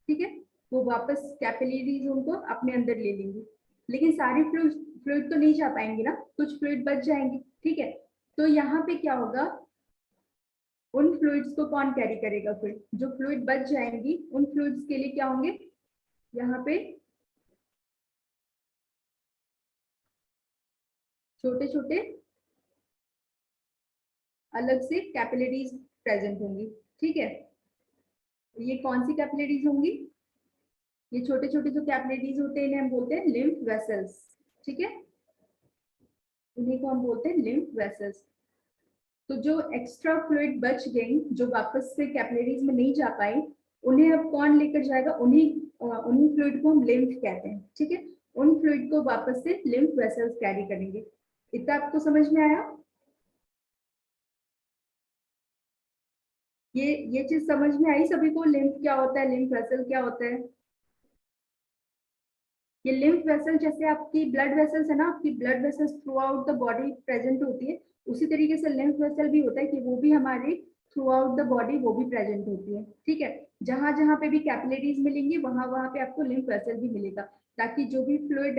ठीक है। वो वापस कैपिलरीज उनको अपने अंदर ले लेंगी, लेकिन सारी फ्लूइड तो नहीं जा पाएंगी ना, कुछ फ्लूइड बच जाएंगी, ठीक है। तो यहाँ पे क्या होगा? उन फ्लूइड्स को कौन कैरी करेगा? फिर जो फ्लूइड बच जाएंगी उन फ्लूइड्स के लिए क्या होंगे? यहाँ पे छोटे छोटे अलग से कैपिलरीज प्रेजेंट होंगी, ठीक है। ये कौन सी कैपिलरीज होंगी? ये छोटे छोटे जो कैपिलरीज होते हैं इन्हें हम बोलते हैं लिम्फ वेसल्स, ठीक है। उन्हीं को हम बोलते हैं लिम्फ वेसल्स। तो जो एक्स्ट्रा फ्लूइड बच गई, जो वापस से कैपिलरीज में नहीं जा पाई, उन्हें अब कौन लेकर जाएगा? उन्हीं फ्लूइड को हम लिम्फ कहते हैं, ठीक है। उन फ्लूइड को वापस से लिम्फ वेसल्स कैरी करेंगे। इतना आपको समझ में आया? ये चीज समझ में आई सभी को? लिम्फ क्या होता है, लिम्फ वेसल क्या होता है? ये लिम्फ वेसल जैसे आपकी ब्लड वेसल्स है ना, आपकी blood vessels through out the body present होती है, उसी तरीके से लिम्फ वेसल भी होता है कि वो भी हमारे थ्रू आउट द बॉडी वो भी प्रेजेंट होती है, ठीक है। जहां जहां पे भी कैपिलरीज मिलेंगी वहां वहां पे आपको लिम्फ वेसल भी मिलेगा, ताकि जो भी फ्लूइड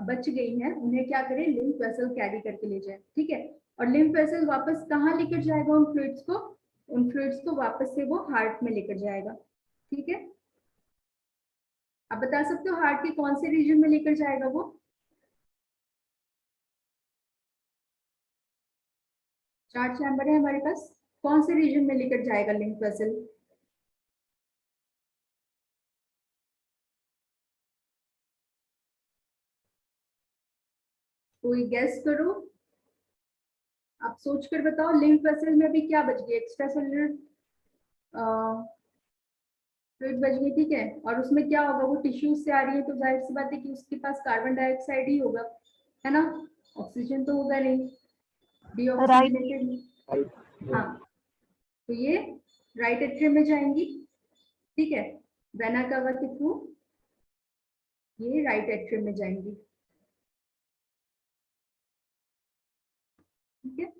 बच गई है उन्हें क्या करें, लिम्फ वेसल कैरी करके ले जाए, ठीक है। और लिम्फ वेसल वापस कहाँ लेकर जाएगा उन फ्लूइड्स को? उन फ्लूइड्स को वापस से वो हार्ट में लेकर जाएगा, ठीक है। आप बता सकते हो हार्ट के कौन से रीजन में लेकर जाएगा वो? 4 चैम्बर है हमारे पास, कौन से रीजन में लेकर जाएगा लिम्फ वेसल? कोई गैस करो, आप सोच कर बताओ। लिम्फ वेसल में भी क्या बच गया? एक्स्ट्रा सेलुलर फ्लूइड बच गई, ठीक है। और उसमें क्या होगा, वो टिश्यूज से आ रही है तो जाहिर सी बात है कि उसके पास कार्बन डाइऑक्साइड ही होगा, है ना। ऑक्सीजन तो होगा नहीं, डीऑक्सीजनेटेड। हाँ, तो ये राइट एट्रियम में जाएंगी, ठीक है, वेना कावा के थ्रू ये राइट एट्रियम में जाएंगी, ठीक है।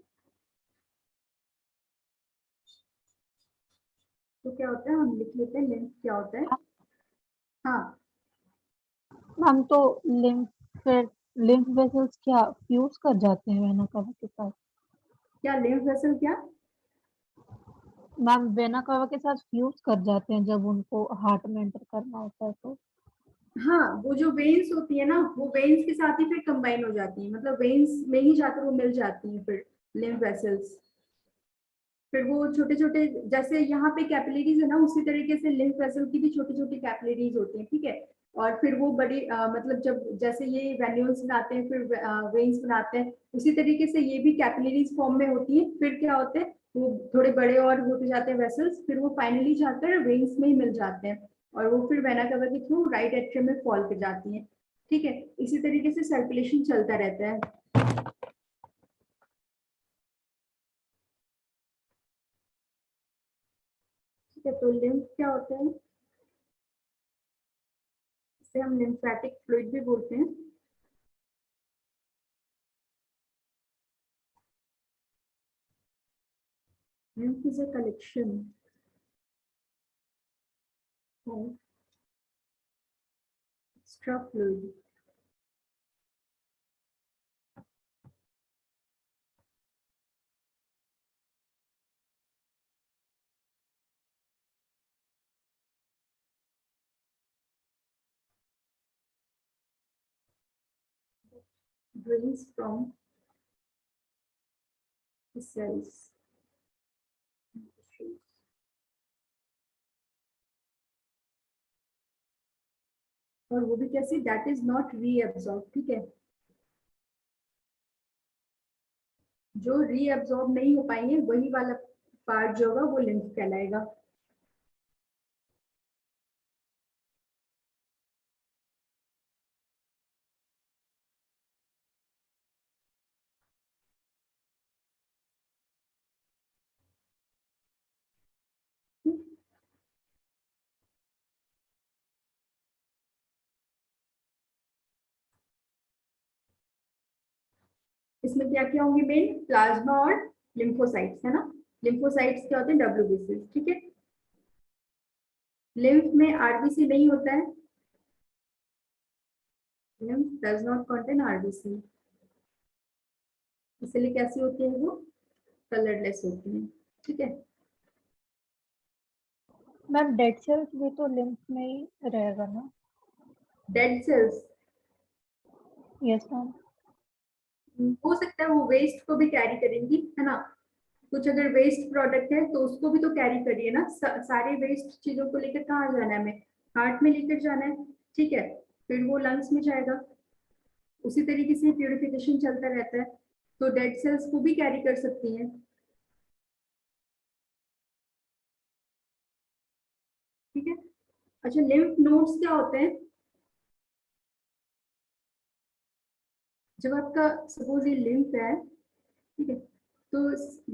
तो क्या होता है, हम लिख लेते हैं लिम्फ क्या होता है। हाँ, मैम तो लिम्फ वेसल्स क्या फ्यूज कर जाते हैं वेना कवा के साथ? क्या लिम्फ वेसल क्या? मैम वेना कवा के साथ फ्यूज कर जाते हैं जब उनको हार्ट में एंटर करना होता है तो? हाँ, वो जो वेन्स होती है ना, वो वेन्स के साथ ही फिर कंबाइन हो जाती है, मतलब वेन्स में ही जाकर वो मिल जाती है फिर लिम्फ वेसल्स। फिर वो छोटे छोटे, जैसे यहाँ पे कैपिलरीज है ना, उसी तरीके से लिम्फ वेसल की भी छोटी छोटी कैपिलरीज होती हैं, ठीक है। और फिर वो बड़ी मतलब जब जैसे ये वेन्यूल्स बनाते हैं फिर वेन्स बनाते हैं, उसी तरीके से ये भी कैपिलरीज फॉर्म में होती है। फिर क्या होते हैं, वो थोड़े बड़े और होते जाते हैं वेसल्स, फिर वो फाइनली जाकर वेन्स में ही मिल जाते हैं, और वो फिर वेना कवा के थ्रू राइट एट्रियम में फॉल कर जाती है, ठीक है। इसी तरीके से सर्कुलेशन चलता रहता है। ठीक है, तो लिम्फ क्या होता है, इसे हम लिम्फेटिक फ्लूइड भी बोलते हैं। Lymph is a collection of extra fluid drains from the cells and tissues. और वो भी कैसे, दैट इज नॉट रीअब्सॉर्ब, ठीक है। जो रीअब्सॉर्ब नहीं हो पाएंगे वही वाला पार्ट जो होगा वो लिम्फ कहलाएगा। इसमें क्या क्या होंगे मेन, प्लाज्मा और लिम्फोसाइट्स, है ना। लिम्फोसाइट्स क्या होते हैं, डब्ल्यूबीसी, ठीक है। लिम्फ में आरबीसी नहीं होता है, lymph does not contain RBC, इसलिए कैसी होती है वो, कलरलेस होती है, ठीक है। मैम डेड सेल्स भी तो लिम्फ में ही रहेगा ना? Dead cells yes ma'am. हो सकता है वो वेस्ट को भी कैरी करेंगी, है ना। कुछ अगर वेस्ट प्रोडक्ट है तो उसको भी तो कैरी करिए ना, सारे वेस्ट चीजों को लेकर कहाँ जाना है हमें, हार्ट में लेकर जाना है, ठीक है। फिर वो लंग्स में जाएगा, उसी तरीके से प्यूरिफिकेशन चलता रहता है। तो डेड सेल्स को भी कैरी कर सकती हैं। ठीक है। अच्छा, लिम्फ नोड्स क्या होते हैं? जब आपका सपोज ये लिम्फ है, ठीक है, तो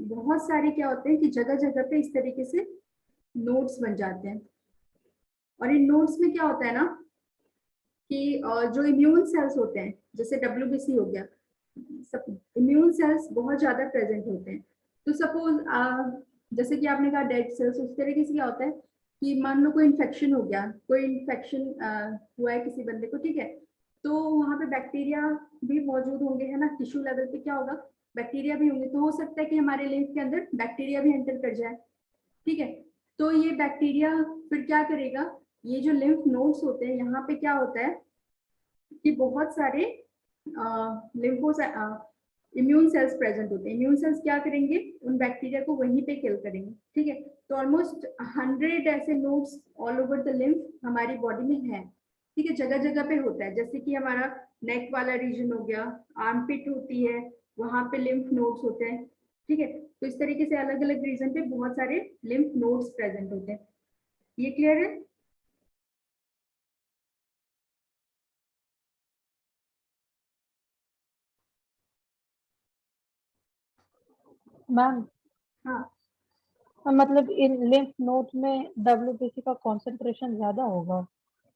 बहुत सारे क्या होते हैं कि जगह जगह पे इस तरीके से नोड्स बन जाते हैं। और इन नोड्स में क्या होता है ना कि जो इम्यून सेल्स होते हैं, जैसे WBC हो गया, सब इम्यून सेल्स बहुत ज्यादा प्रेजेंट होते हैं। तो सपोज जैसे कि आपने कहा डेड सेल्स, उस तरीके से क्या होता है कि मान लो कोई इन्फेक्शन हो गया, कोई इन्फेक्शन हुआ है किसी बंदे को, ठीक है, तो वहां पे बैक्टीरिया भी मौजूद होंगे, है ना, टिश्यू लेवल पे क्या होगा, बैक्टीरिया भी होंगे। तो हो सकता है कि हमारे लिम्फ के अंदर बैक्टीरिया भी एंटर कर जाए। ठीक है। तो ये बैक्टीरिया फिर क्या करेगा, ये जो लिम्फ नोड्स होते हैं, यहाँ पे क्या होता है कि बहुत सारे लिम्फोस इम्यून सेल्स प्रेजेंट होते हैं। इम्यून सेल्स क्या करेंगे, उन बैक्टीरिया को वहीं पे किल करेंगे। ठीक है। तो ऑलमोस्ट 100 ऐसे nodes all over the lymph हमारी बॉडी में है। ठीक है, जगह जगह पे होता है। जैसे कि हमारा नेक वाला रीजन हो गया, आर्मपिट होती है, वहां पे लिम्फ नोड्स होते हैं। ठीक है। तो इस तरीके से अलग अलग रीजन पे बहुत सारे लिम्फ नोड्स प्रेजेंट होते हैं। ये क्लियर है? मैम हाँ मतलब इन लिम्फ नोड्स में WBC का कंसंट्रेशन ज्यादा होगा?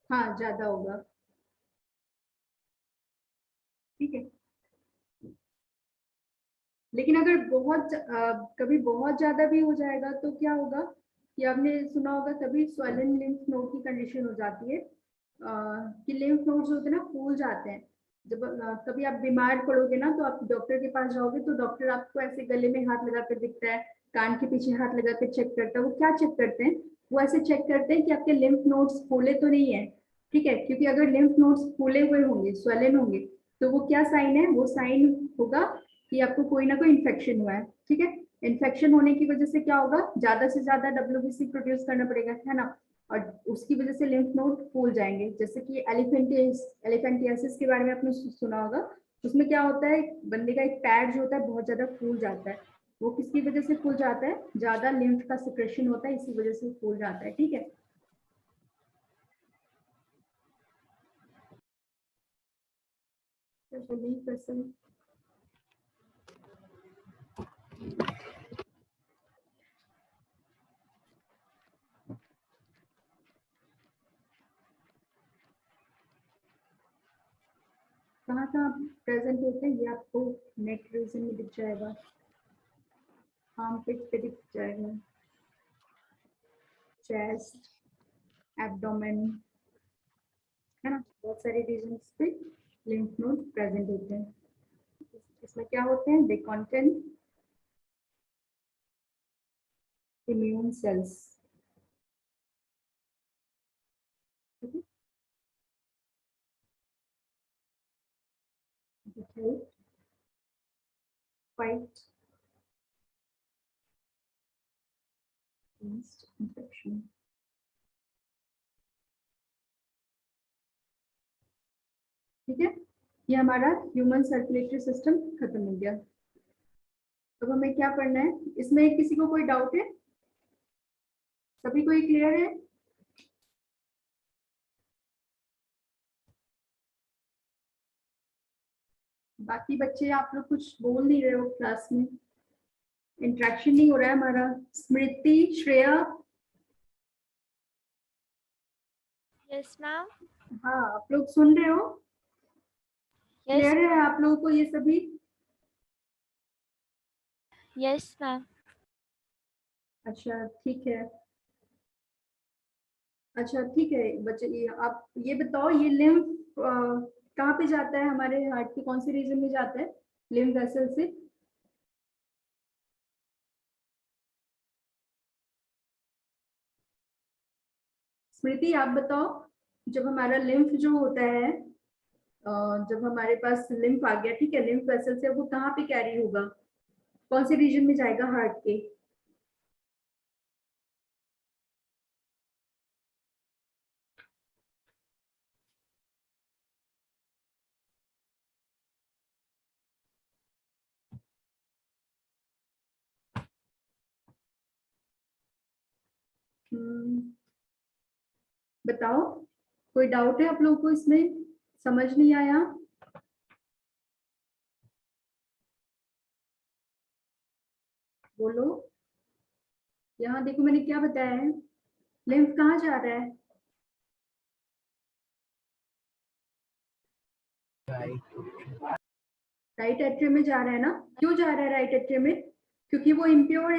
हाँ, ज्यादा होगा। ठीक है। लेकिन अगर कभी बहुत ज्यादा भी हो जाएगा तो क्या होगा कि आपने सुना होगा कभी स्वेलन लिम्फ नोड की कंडीशन हो जाती है, कि लिम्फ नोड्स होते हैं ना, फूल जाते हैं। जब कभी आप बीमार पड़ोगे ना, तो आप डॉक्टर के पास जाओगे तो डॉक्टर आपको ऐसे गले में हाथ लगा कर दिखता है, कान के पीछे हाथ लगा कर चेक करता है। वो क्या चेक करते हैं, वो ऐसे चेक करते हैं कि आपके लिम्फ नोड्स फूले तो नहीं है। ठीक है, क्योंकि अगर लिम्फ नोड्स फूले हुए होंगे, स्वेलन होंगे, तो वो क्या साइन है, वो साइन होगा कि आपको कोई ना कोई इन्फेक्शन हुआ है। ठीक है। इन्फेक्शन होने की वजह से क्या होगा, ज्यादा से ज्यादा WBC प्रोड्यूस करना पड़ेगा, है ना, और उसकी वजह से लिम्फ नोड फूल जाएंगे। जैसे कि एलिफेंटियासिस के बारे में आपने सुना होगा। उसमें क्या होता है, बंदे का एक पैड जो होता है बहुत ज्यादा फूल जाता है। वो किसकी वजह से फूल जाता है, ज्यादा लिम्फ का सिक्रेशन होता है, इसी वजह से फूल जाता है। ठीक है। तो चलिए क्वेश्चन, कहाँ कहाँ प्रेजेंट होते हैं ये आपको नेक रीजन में दिख जाएगा, आर्मपिट पे दिख जाएगा, चेस्ट, एब्डोमेन, है ना, बहुत सारे रीजन्स पे लिम्फ नोड प्रेजेंट होते हैं। इसमें क्या होते हैं, they contain immune cells. Fight against infection. ठीक है, ये हमारा ह्यूमन सर्कुलेटरी सिस्टम खत्म हो गया। अब हमें क्या पढ़ना है, इसमें किसी को कोई डाउट है? सभी को ये क्लियर है? बाकी बच्चे आप लोग कुछ बोल नहीं रहे हो क्लास में, इंटरेक्शन नहीं हो रहा है हमारा। स्मृति, श्रेया, यस मैम। हाँ आप लोग सुन रहे हो? यस क्लियर है आप लोगों को ये सभी? Yes ma'am. अच्छा ठीक है। अच्छा ठीक है बच्चे, ये आप ये बताओ, ये लिम्फ कहाँ पे जाता है, हमारे हार्ट के कौन से रीजन में जाता है लिम्फ वेसल से? स्मृति आप बताओ, जब हमारा लिम्फ जो होता है, जब हमारे पास लिम्फ आ गया, ठीक है, लिम्फ वेसल से, वो कहाँ पे कैरी होगा, कौन से रीजन में जाएगा हार्ट के? बताओ, कोई डाउट है आप लोगों को इसमें? समझ नहीं आया? बोलो। यहाँ देखो मैंने क्या बताया है, लिम्फ कहाँ जा रहा है? राइट एट्रियम में जा रहा है ना? क्यों जा रहा है राइट एट्रियम में? क्योंकि वो इम्प्योर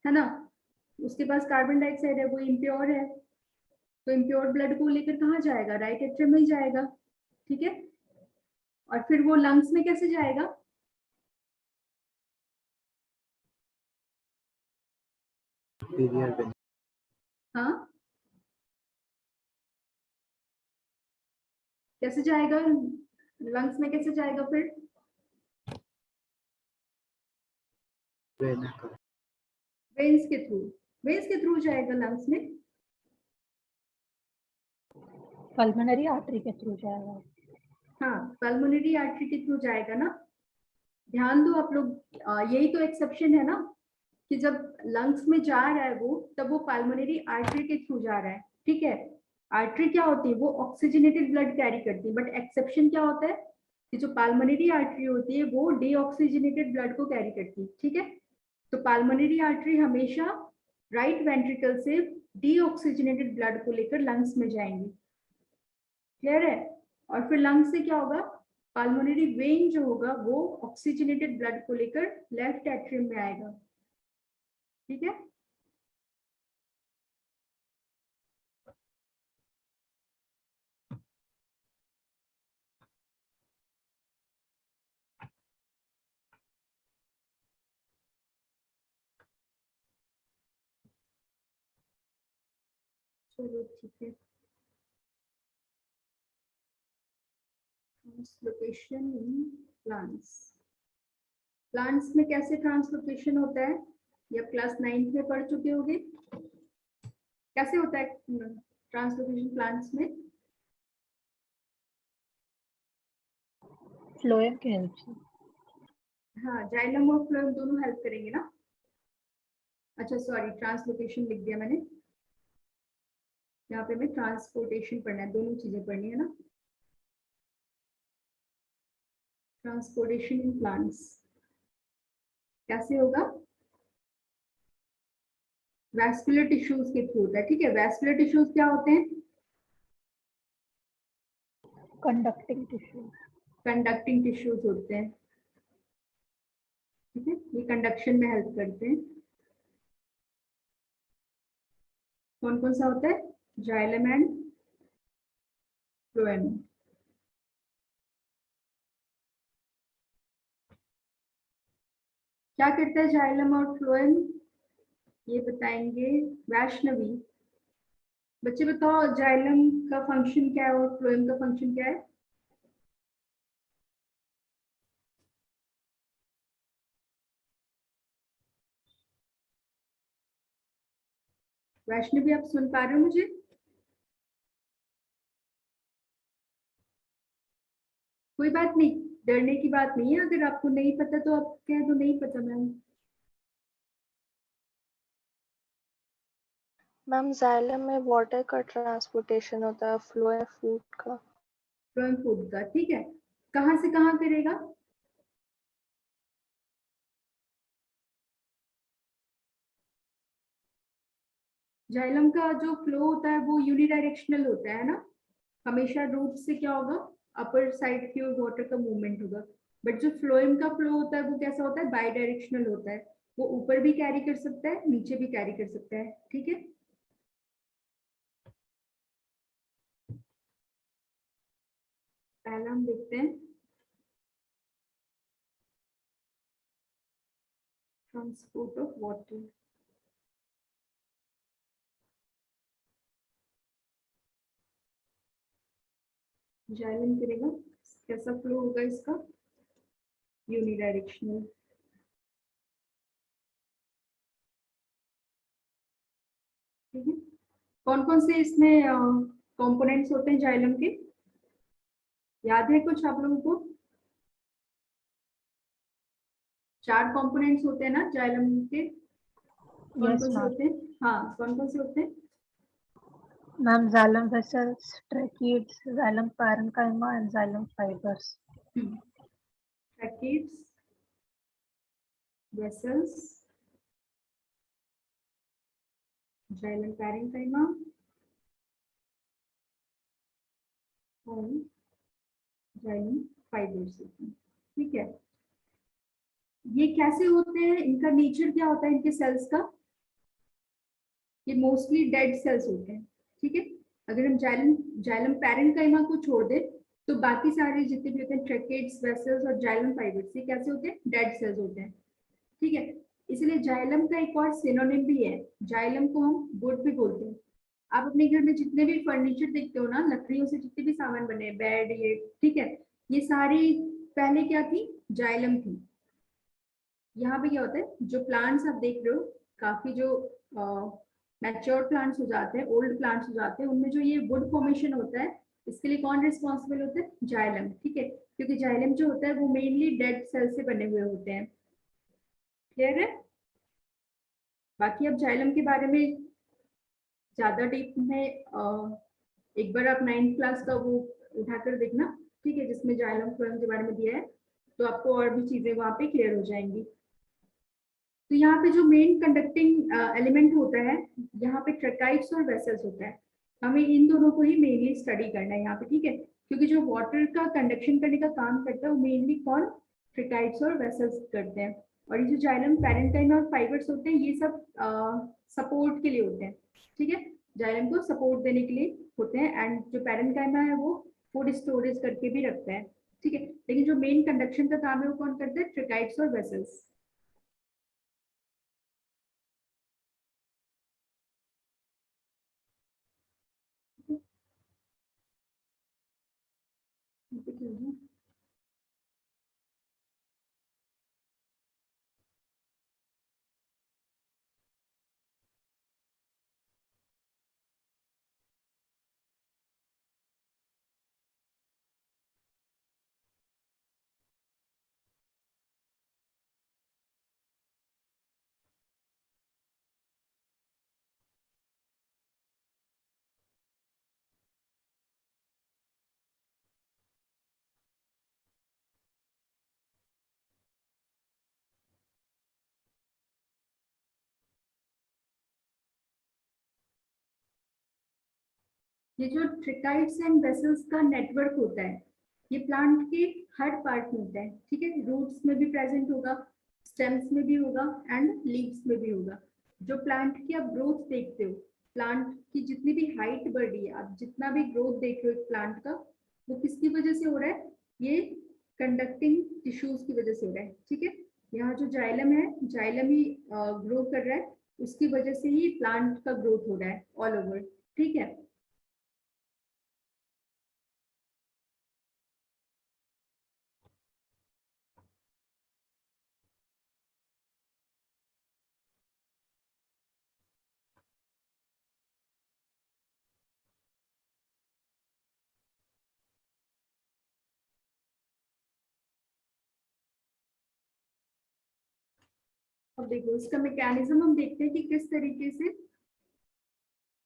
है ना? उसके पास कार्बन डाइऑक्साइड है, वो इम्प्योर है, तो इम्प्योर ब्लड को लेकर कहाँ जाएगा? राइट एट्रियम में ही जाएगा। ठीक है, और फिर वो लंग्स में कैसे जाएगा? हाँ, कैसे जाएगा? लंग्स में कैसे जाएगा फिर? वेन्स के थ्रू। वेन्स के थ्रू जाएगा लंग्स में। पल्मोनरी आर्टरी के थ्रू जाएगा। हाँ, पल्मोनरी आर्टरी के थ्रू जाएगा ना। ध्यान दो आप लोग, यही तो एक्सेप्शन है ना, कि जब लंग्स में जा रहा है वो, तब वो पल्मोनरी आर्टरी के थ्रू जा रहा है। ठीक है, आर्टरी क्या होती है? वो ऑक्सीजनेटेड ब्लड कैरी करती है, बट एक्सेप्शन क्या होता है कि जो पल्मोनरी आर्टरी होती है वो डीऑक्सीजनेटेड ब्लड को कैरी करती है। ठीक है, तो पल्मोनरी आर्टरी हमेशा राइट वेंट्रिकल से डीऑक्सीजनेटेड ब्लड को लेकर लंग्स में जाएंगी। क्लियर है? और फिर लंग्स से क्या होगा? पल्मोनरी वेन जो होगा वो ऑक्सीजनेटेड ब्लड को लेकर लेफ्ट एट्रियम में आएगा। ठीक है, चलो ठीक है। Translocation in plants. प्लांट्स में कैसे ट्रांसलोकेशन होता है, ये क्लास 9 में पढ़ चुके होंगे। कैसे होता है ट्रांसलोकेशन प्लांट्स में? फ्लोएम के हेल्प से। हाँ, जाइलम और फ्लोएम दोनों हेल्प करेंगे ना। अच्छा सॉरी, ट्रांसलोकेशन लिख दिया मैंने, यहाँ पे मैं ट्रांसपोर्टेशन पढ़ना है, दोनों चीजें पढ़नी है ना। ट्रांसपोर्टेशन इन प्लांट्स कैसे होगा? वैस्कुलर टिश्यूज के थ्रू होता है। ठीक है, वैस्कुलर टिश्यूज क्या होते हैं? Conducting tissue. कंडक्टिंग टिश्यूज होते हैं। ठीक है, ये कंडक्शन में हेल्प करते हैं। कौन कौन सा होता है? Xylem and phloem. क्या करता है जाइलम और फ्लोएम, ये बताएंगे वैष्णवी। बच्चे बताओ, जाइलम का फंक्शन क्या है और फ्लोएम का फंक्शन क्या है? वैष्णवी आप सुन पा रहे हो मुझे? कोई बात नहीं, डरने की बात नहीं है। अगर आपको नहीं पता तो आप कह दो नहीं पता मैम। मैम जाइलम में वाटर का ट्रांसपोर्टेशन होता है, फ्लोएम फूड का। फ्लोएम फूड का। ठीक है, कहाँ से कहाँ करेगा? जाइलम का जो फ्लो होता है वो यूनिडायरेक्शनल होता है ना। हमेशा रूट से क्या होगा? अपर साइड की ओर वाटर का मूवमेंट होगा। बट जो फ्लोएम का फ्लो होता है वो कैसा होता है? बाई डायरेक्शनल होता है। वो ऊपर भी कैरी कर सकता है, नीचे भी कैरी कर सकता है। ठीक है, पहला हम देखते हैं ट्रांसपोर्ट ऑफ वाटर। जाइलम करेगा, कैसा फ्लो होगा इसका? यूनिडायरेक्शनल। ठीक है, कौन कौन से इसमें कंपोनेंट्स होते हैं जाइलम के? याद है कुछ आप लोगों को? 4 कंपोनेंट्स होते हैं ना जाइलम के। कौन यस कौन से मैम। होते हैं? हाँ, कौन कौन से होते हैं? Ma'am xylem vessels, tracheids, xylem parenchyma and xylem fibres. Tracheids, vessels, xylem parenchyma और जाइलम फाइबर्स होते हैं। ठीक है, ये कैसे होते हैं, इनका नेचर क्या होता है इनके सेल्स का? ये मोस्टली डेड सेल्स होते हैं। ठीक है, अगर हम जाइलम जाइलम पैरेन्काइमा को छोड़ दें तो बाकी सारे जितने भी होते हैं ट्रैकिड्स, वेसल्स और जाइलम फाइबर्स, ये कैसे होते हैं? डेड सेल्स होते हैं। ठीक है, इसलिए जाइलम का एक और सिनोनिम भी है, जाइलम को हम वुड भी बोलते हैं। आप अपने घर में जितने भी फर्नीचर देखते हो ना, लकड़ियों से जितने भी सामान बने हैं, बेड, ये, ठीक है, ये सारी पहले क्या थी? जाइलम थी। यहाँ पे क्या होता है, जो प्लांट्स आप देख रहे हो, काफी जो मैच्योर प्लांट्स हो जाते हैं, ओल्ड प्लांट्स हो जाते हैं, उनमें जो ये वुड फॉर्मेशन होता है, इसके लिए कौन रिस्पॉन्सिबल होता है? जाइलम। ठीक है, क्योंकि जाइलम जो होता है वो मेनली डेड सेल से बने हुए होते हैं। क्लियर है? बाकी अब जाइलम के बारे में ज्यादा डीप में एक बार आप 9th क्लास का वो उठाकर देखना, ठीक है, जिसमें जाइलम फ्लोएम के बारे में दिया है, तो आपको और भी चीजें वहां पे क्लियर हो जाएंगी। तो यहाँ पे जो मेन कंडक्टिंग एलिमेंट होता है, यहाँ पे ट्रैकाइड्स और वेसल्स होता है। हमें इन दोनों को ही मेनली स्टडी करना है यहाँ पे। ठीक है, क्योंकि जो वाटर का कंडक्शन करने का काम करता है वो मेनली कौन? ट्रैकाइड्स और वेसल्स करते हैं। और ये जो जाइलम पैरेन्काइमा और फाइबर्स होते हैं, ये सब सपोर्ट के लिए होते हैं। ठीक है, जाइलम को सपोर्ट देने के लिए होते हैं, एंड जो पैरेन्काइमा है वो फूड स्टोरेज करके भी रखता है। ठीक है, लेकिन जो मेन कंडक्शन का काम है वो कौन करता है? ट्रैकाइड्स और वेसल्स। ये जो ट्रिकाइड्स एंड वेसल्स का नेटवर्क होता है, ये प्लांट के हर पार्ट में होता है। ठीक है, रूट्स में भी प्रेजेंट होगा, स्टेम्स में भी होगा एंड लीव्स में भी होगा। जो प्लांट की आप ग्रोथ देखते हो, प्लांट की जितनी भी हाइट बढ़ रही है, आप जितना भी ग्रोथ देख रहे हो प्लांट का, वो किसकी वजह से हो रहा है? ये कंडक्टिंग टिश्यूज की वजह से हो रहा है। ठीक है, यहाँ जो जाइलम है, जाइलम ही ग्रो कर रहा है, उसकी वजह से ही प्लांट का ग्रोथ हो रहा है ऑल ओवर। ठीक है, अब देखो इसका मैकेनिज्म हम देखते हैं कि किस तरीके से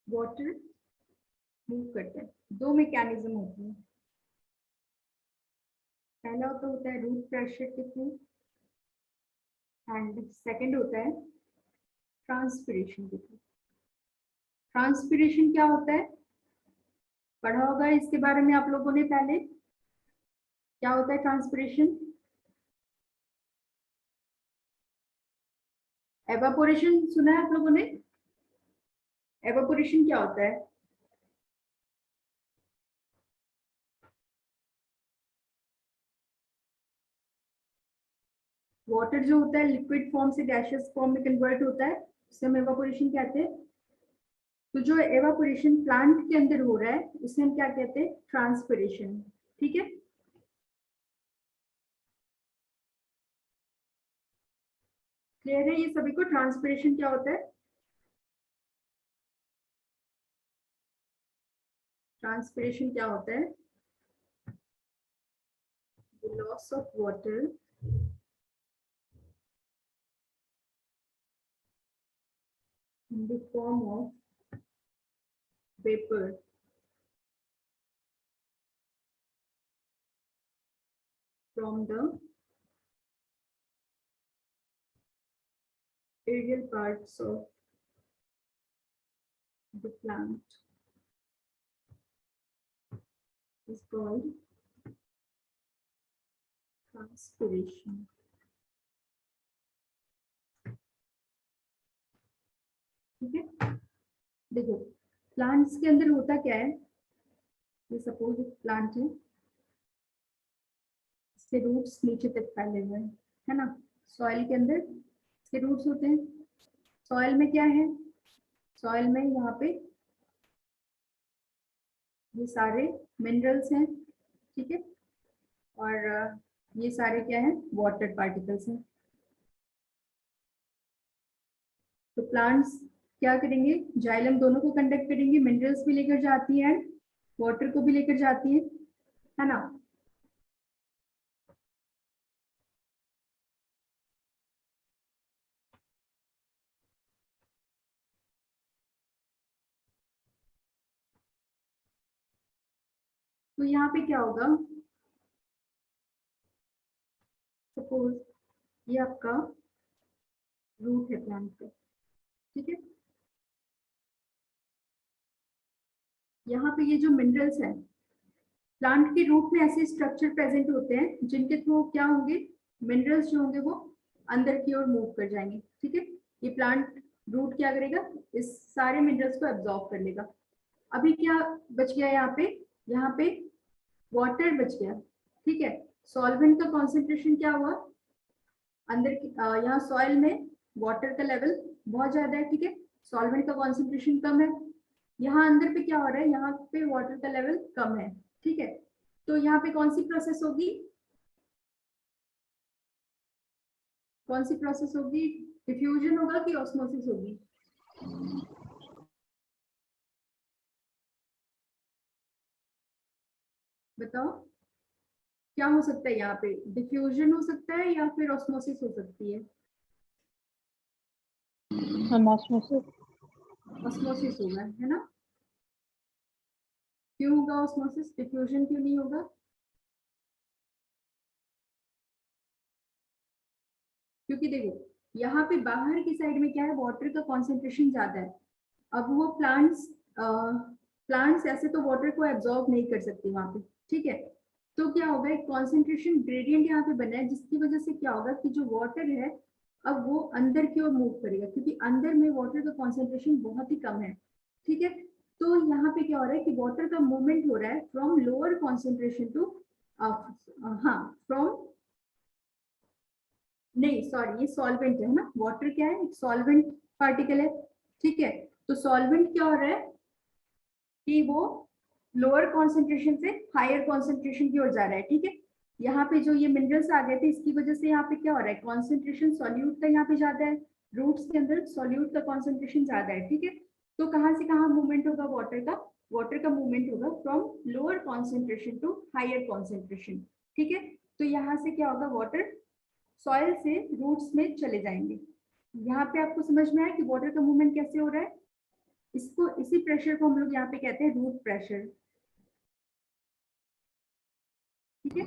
वाटर मूव करता है। दो मैकेनिज्म होते हैं, पहला तो होता है रूट प्रेशर के थ्रू, एंड सेकंड होता है ट्रांसपिरेशन के थ्रू। ट्रांसपिरेशन क्या होता है? पढ़ा होगा इसके बारे में आप लोगों ने पहले। क्या होता है ट्रांसपिरेशन? एवापोरेशन सुना है आप लोगों ने? एवापोरेशन क्या होता है? वाटर जो होता है लिक्विड फॉर्म से गैसियस फॉर्म में कन्वर्ट होता है, उसे हम एवापोरेशन कहते हैं। तो जो एवापोरेशन प्लांट के अंदर हो रहा है उसे हम क्या कहते हैं? ट्रांसपिरेशन। ठीक है, क्लियर है ये सभी को? ट्रांसपिरेशन क्या होता है? ट्रांसपिरेशन क्या होता है? The loss of water . in the form of vapor from the aerial parts of the plant is called transpiration. ठीक है, देखो प्लांट्स के अंदर होता क्या है, ये सपोज एक प्लांट है, इसके रूट्स नीचे तक फैले हुए हैं, है ना, सॉइल के अंदर इसके रूट्स होते हैं। सॉइल में क्या है, सॉइल में यहाँ पे ये सारे मिनरल्स हैं, ठीक है, और ये सारे क्या है, वाटर पार्टिकल्स हैं। तो प्लांट्स क्या करेंगे, जाइलम दोनों को कंडक्ट करेंगे, मिनरल्स भी लेकर जाती है एंड वाटर को भी लेकर जाती है ना। तो यहाँ पे क्या होगा, सपोज ये आपका रूट है प्लांट का, ठीक है, यहाँ पे ये जो मिनरल्स है, प्लांट के रूट में ऐसे स्ट्रक्चर प्रेजेंट होते हैं जिनके थ्रू क्या होंगे, मिनरल्स जो होंगे वो अंदर की ओर मूव कर जाएंगे, ठीक है। ये प्लांट रूट क्या करेगा, इस सारे मिनरल्स को एब्जॉर्ब कर लेगा। अभी क्या बच गया यहाँ पे वाटर बच गया, ठीक है। सॉल्वेंट का कॉन्सेंट्रेशन क्या हुआ, अंदर यहाँ सॉइल में वाटर का लेवल बहुत ज्यादा है, ठीक है, सॉल्वेंट का कॉन्सेंट्रेशन कम है। यहाँ अंदर पे क्या हो रहा है, यहाँ पे वाटर का लेवल कम है, ठीक है। तो यहाँ पे कौन सी प्रोसेस होगी, डिफ्यूजन होगा कि ऑस्मोसिस होगी, बताओ क्या हो सकता है, यहाँ पे डिफ्यूजन हो सकता है या फिर ऑस्मोसिस हो सकती है। ऑस्मोसिस होगा, है ना। क्यों होगा ऑस्मोसिस, डिफ्यूजन क्यों नहीं होगा, क्योंकि देखो यहाँ पे बाहर की साइड में क्या है, वाटर का कॉन्सेंट्रेशन ज्यादा है। अब वो प्लांट्स ऐसे तो वाटर को एब्जॉर्ब नहीं कर सकती वहां पे, ठीक है। तो क्या होगा, एक कॉन्सेंट्रेशन ग्रेडियंट यहाँ पे बना है, जिसकी वजह से क्या होगा कि जो वाटर है अब वो अंदर की ओर मूव करेगा, क्योंकि अंदर में वाटर का कॉन्सेंट्रेशन बहुत ही कम है, ठीक है। तो यहाँ पे क्या हो रहा है कि वाटर का मूवमेंट हो रहा है फ्रॉम लोअर कॉन्सेंट्रेशन टू, हाँ फ्रॉम, नहीं सॉरी ये सॉल्वेंट है ना, वाटर क्या है, एक सॉल्वेंट पार्टिकल है, ठीक है। तो सॉल्वेंट क्या हो रहा है कि वो लोअर कॉन्सेंट्रेशन से हायर कॉन्सेंट्रेशन की ओर जा रहा है, ठीक है। यहाँ पे जो ये मिनरल्स आ गए थे, इसकी वजह से यहाँ पे क्या हो रहा है, कॉन्सेंट्रेशन सॉल्यूट का यहाँ पे ज्यादा है, रूट्स के अंदर सॉल्यूट का कॉन्सेंट्रेशन ज्यादा है, ठीक है। तो कहाँ से कहाँ मूवमेंट होगा वाटर का मूवमेंट होगा from lower concentration to higher concentration, ठीक है। तो यहाँ से क्या होगा, वाटर सॉइल से रूट्स में चले जाएंगे। यहाँ पे आपको समझ में आया कि वाटर का मूवमेंट कैसे हो रहा है, इसको इसी प्रेशर को हम लोग यहाँ पे कहते हैं रूट प्रेशर, ठीक है।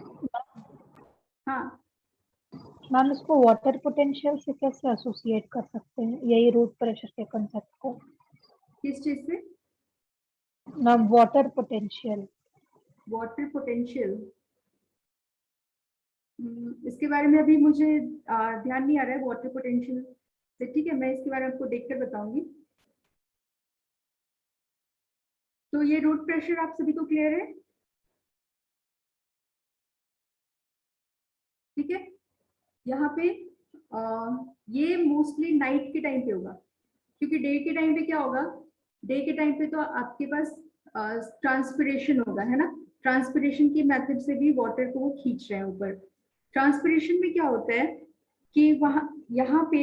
हाँ मैम इसको वाटर पोटेंशियल से कैसे एसोसिएट कर सकते हैं, यही रूट प्रेशर के कंसेप्ट को। किस चीज से, मैम वाटर पोटेंशियल। इसके बारे में अभी मुझे ध्यान नहीं आ रहा है वाटर पोटेंशियल से, ठीक है, मैं इसके बारे में आपको देखकर बताऊंगी। तो ये रूट प्रेशर आप सभी को क्लियर है, ठीक है। यहाँ पे ये मोस्टली नाइट के टाइम पे होगा, क्योंकि डे के टाइम पे क्या होगा, डे के टाइम पे तो आपके पास ट्रांसपिरेशन होगा, है ना। ट्रांसपिरेशन की मेथड से भी वाटर को वो खींच रहे हैं ऊपर। ट्रांसपिरेशन में क्या होता है कि वहां यहाँ पे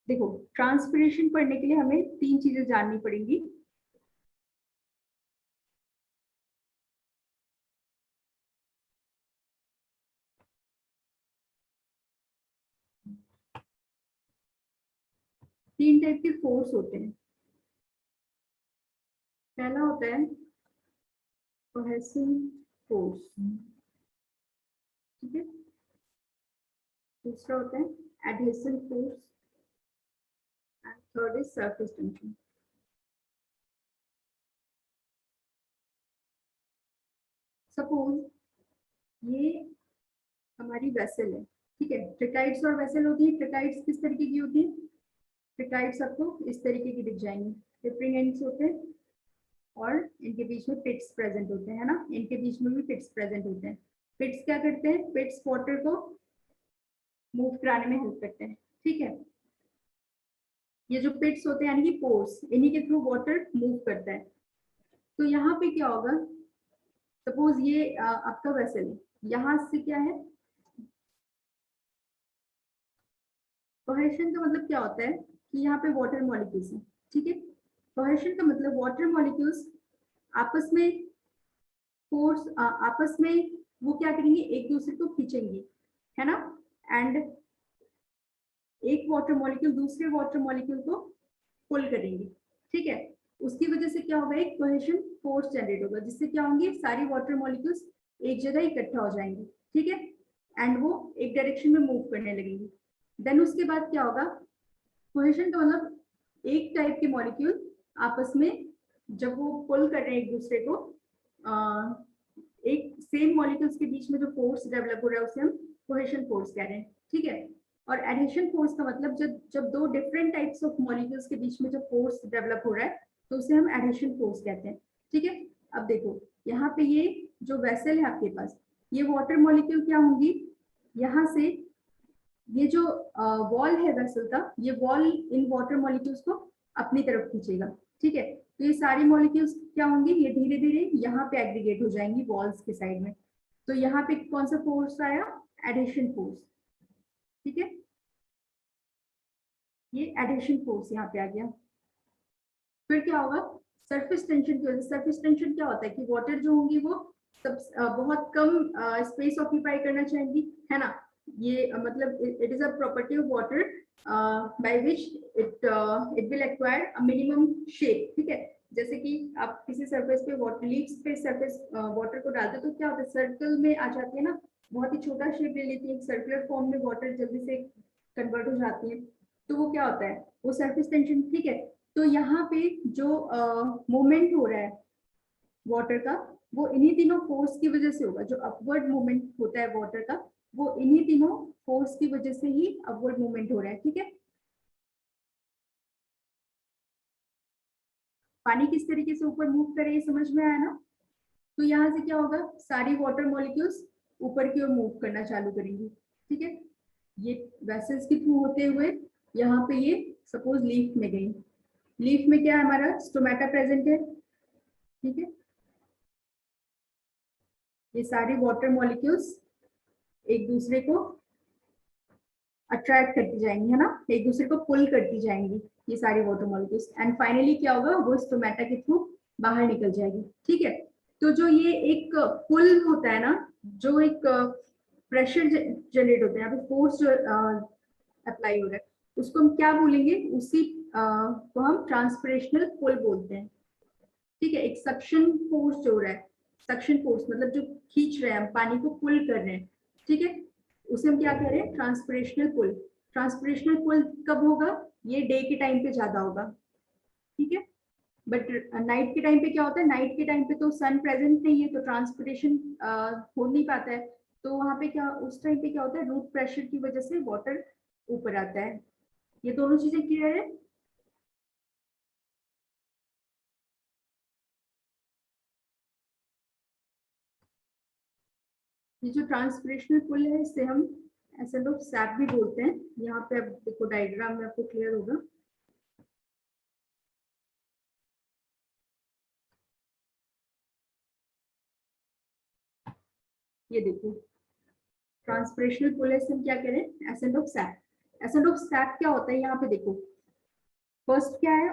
देखो, ट्रांसपिरेशन पढ़ने के लिए हमें 3 चीजें जाननी पड़ेंगी। तीन टाइप के फोर्स होते हैं। पहला होता है कोहेसिव फोर्स, ठीक है। दूसरा होता है adhesive force and third is surface tension. Suppose ये हमारी वेसल है, ठीक है। ट्रिकाइड्स और वेसल होती है। ट्रिकाइड्स किस तरीके की होती है? ट्रिकाइड्स आपको इस तरीके की दिख जाएंगी, टिपिंग एंड्स होते हैं और इनके बीच में पिट्स प्रेजेंट होते हैं, है ना। इनके बीच में भी पिट्स प्रेजेंट होते हैं। पिट्स क्या करते हैं? पिट्स वाटर को मूव कराने में हेल्प करते हैं, ठीक है। ये जो पिट्स होते हैं यानी कि पोर्स, इन्हीं के थ्रू वाटर मूव करता है। तो यहाँ पे क्या होगा? सपोज ये आपका वेसल है, यहाँ से क्या है? कोहेशन का मतलब क्या होता है कि यहाँ पे वाटर मॉलिक्यूल्स हैं, ठीक है। कोहेशन का मतलब वाटर मॉलिक्यूल्स आपस में फोर्स, आपस में वो क्या करेंगे? एक दूसरे को खींचेंगे, है ना। एंड एक वाटर मॉलिक्यूल दूसरे वाटर मॉलिक्यूल को पुल करेंगे, ठीक है। उसकी वजह से क्या होगा? एक कोहेशन फोर्स जनरेट होगा, जिससे क्या होंगे? सारी वाटर मॉलिक्यूल्स एक जगह इकट्ठा हो जाएंगे, ठीक है। एंड वो एक डायरेक्शन में मूव करने लगेंगे। देन उसके बाद क्या होगा? कोहेशन का मतलब एक टाइप के मॉलिक्यूल आपस में जब वो पुल कर रहे हैं एक दूसरे को, एक सेम मॉलिक्यूल्स के बीच में जो फोर्स डेवलप हो रहा है उसे हम कोहेशन फोर्स कह रहे हैं, ठीक है। और एडिशन फोर्स का मतलब जब दो डिफरेंट टाइप्स ऑफ मॉलिक्यूल्स के बीच में जो फोर्स डेवलप हो रहा है तो उसे हम एडिशन फोर्स कहते हैं, ठीक है। अब देखो यहाँ पे ये जो वेसल है आपके पास, ये वाटर मॉलिक्यूल क्या होंगी? यहाँ से ये जो वॉल है वेसल का, ये वॉल इन वाटर मॉलिक्यूल्स को अपनी तरफ खींचेगा, ठीक है। तो ये सारी मॉलिक्यूल्स क्या होंगी? ये धीरे धीरे यहाँ पे एग्रीगेट हो जाएंगी वॉल्स के साइड में। तो यहाँ पे कौन सा फोर्स आया? एडिशन फोर्स, ठीक है। ये एडिशन फोर्स यहाँ पे आ गया। फिर क्या होगा? सरफेस टेंशन की वजह से, सरफेस टेंशन क्या होता है कि वाटर जो होंगी वो सब बहुत कम स्पेस ऑक्यूपाई करना चाहेंगी, है ना। ये मतलब it is a property of water by which it will acquire a minimum shape, ठीक है। जैसे कि आप किसी सरफेस पे वाटर लीव्स पे सरफेस वाटर को डालते तो क्या होता है? सर्कल में आ जाती है ना, बहुत ही छोटा शेप ले लेती है, सर्कुलर फॉर्म में वाटर जल्दी से कन्वर्ट हो जाती है। तो वो क्या होता है? वो सरफेस टेंशन, ठीक है। तो यहाँ पे जो मूवमेंट हो रहा है वाटर का, वो इन्हीं तीनों फोर्स की वजह से होगा। जो अपवर्ड मूवमेंट होता है वाटर का, वो इन्हीं तीनों फोर्स की वजह से ही अपवर्ड मूवमेंट हो रहा है, ठीक है। पानी किस तरीके से ऊपर मूव करे ये समझ में आया ना। तो यहाँ से क्या होगा? सारी वाटर मॉलिक्यूल्स ऊपर की ओर मूव करना चालू करेंगी, ठीक है। ये वेसल्स के थ्रू होते हुए यहाँ पे ये सपोज लीफ में गई। लीफ में क्या है? हमारा स्टोमेटा प्रेजेंट है, ठीक है। ये सारी वाटर मॉलिक्यूल्स एक दूसरे को अट्रैक्ट करती जाएंगी, है ना, एक दूसरे को पुल करती जाएंगी ये सारी वाटर मॉलिक्यूल्स। एंड फाइनली क्या होगा? वो स्टोमेटा के थ्रू बाहर निकल जाएगी, ठीक है। तो जो ये एक पुल होता है ना, जो एक प्रेशर जनरेट होता है, यहाँ पे फोर्स जो अप्लाई हो रहा है, उसको हम क्या बोलेंगे? उसी को हम ट्रांसपरेशनल पुल बोलते हैं, ठीक है। एक सक्शन फोर्स जो हो रहा है, सक्शन फोर्स मतलब जो खींच रहे हैं, हम पानी को पुल कर रहे हैं, ठीक है, उसे हम क्या कह रहे हैं? ट्रांसपरेशनल पुल। ट्रांसपरेशनल पुल कब होगा? ये डे के टाइम पे ज्यादा होगा, ठीक है। बट नाइट के टाइम पे क्या होता है? नाइट के टाइम पे तो सन प्रेजेंट नहीं है, तो ट्रांसपोर्टेशन हो नहीं पाता है। तो वहां पे क्या, उस टाइम पे क्या होता है? रूट प्रेशर की वजह से वाटर ऊपर आता है। ये दोनों चीजें क्लियर है? ये जो ट्रांसपरेशनल पुल है इसे हम ऐसे लोग सैप भी बोलते हैं। यहाँ पे अब देखो डायग्राम में आपको क्लियर होगा। ये देखो ट्रांसपरेशनल पुल है, इसे हम क्या कह रहे हैं? Ascent of sap. Ascent of sap क्या होता है? यहाँ पे देखो फर्स्ट क्या है?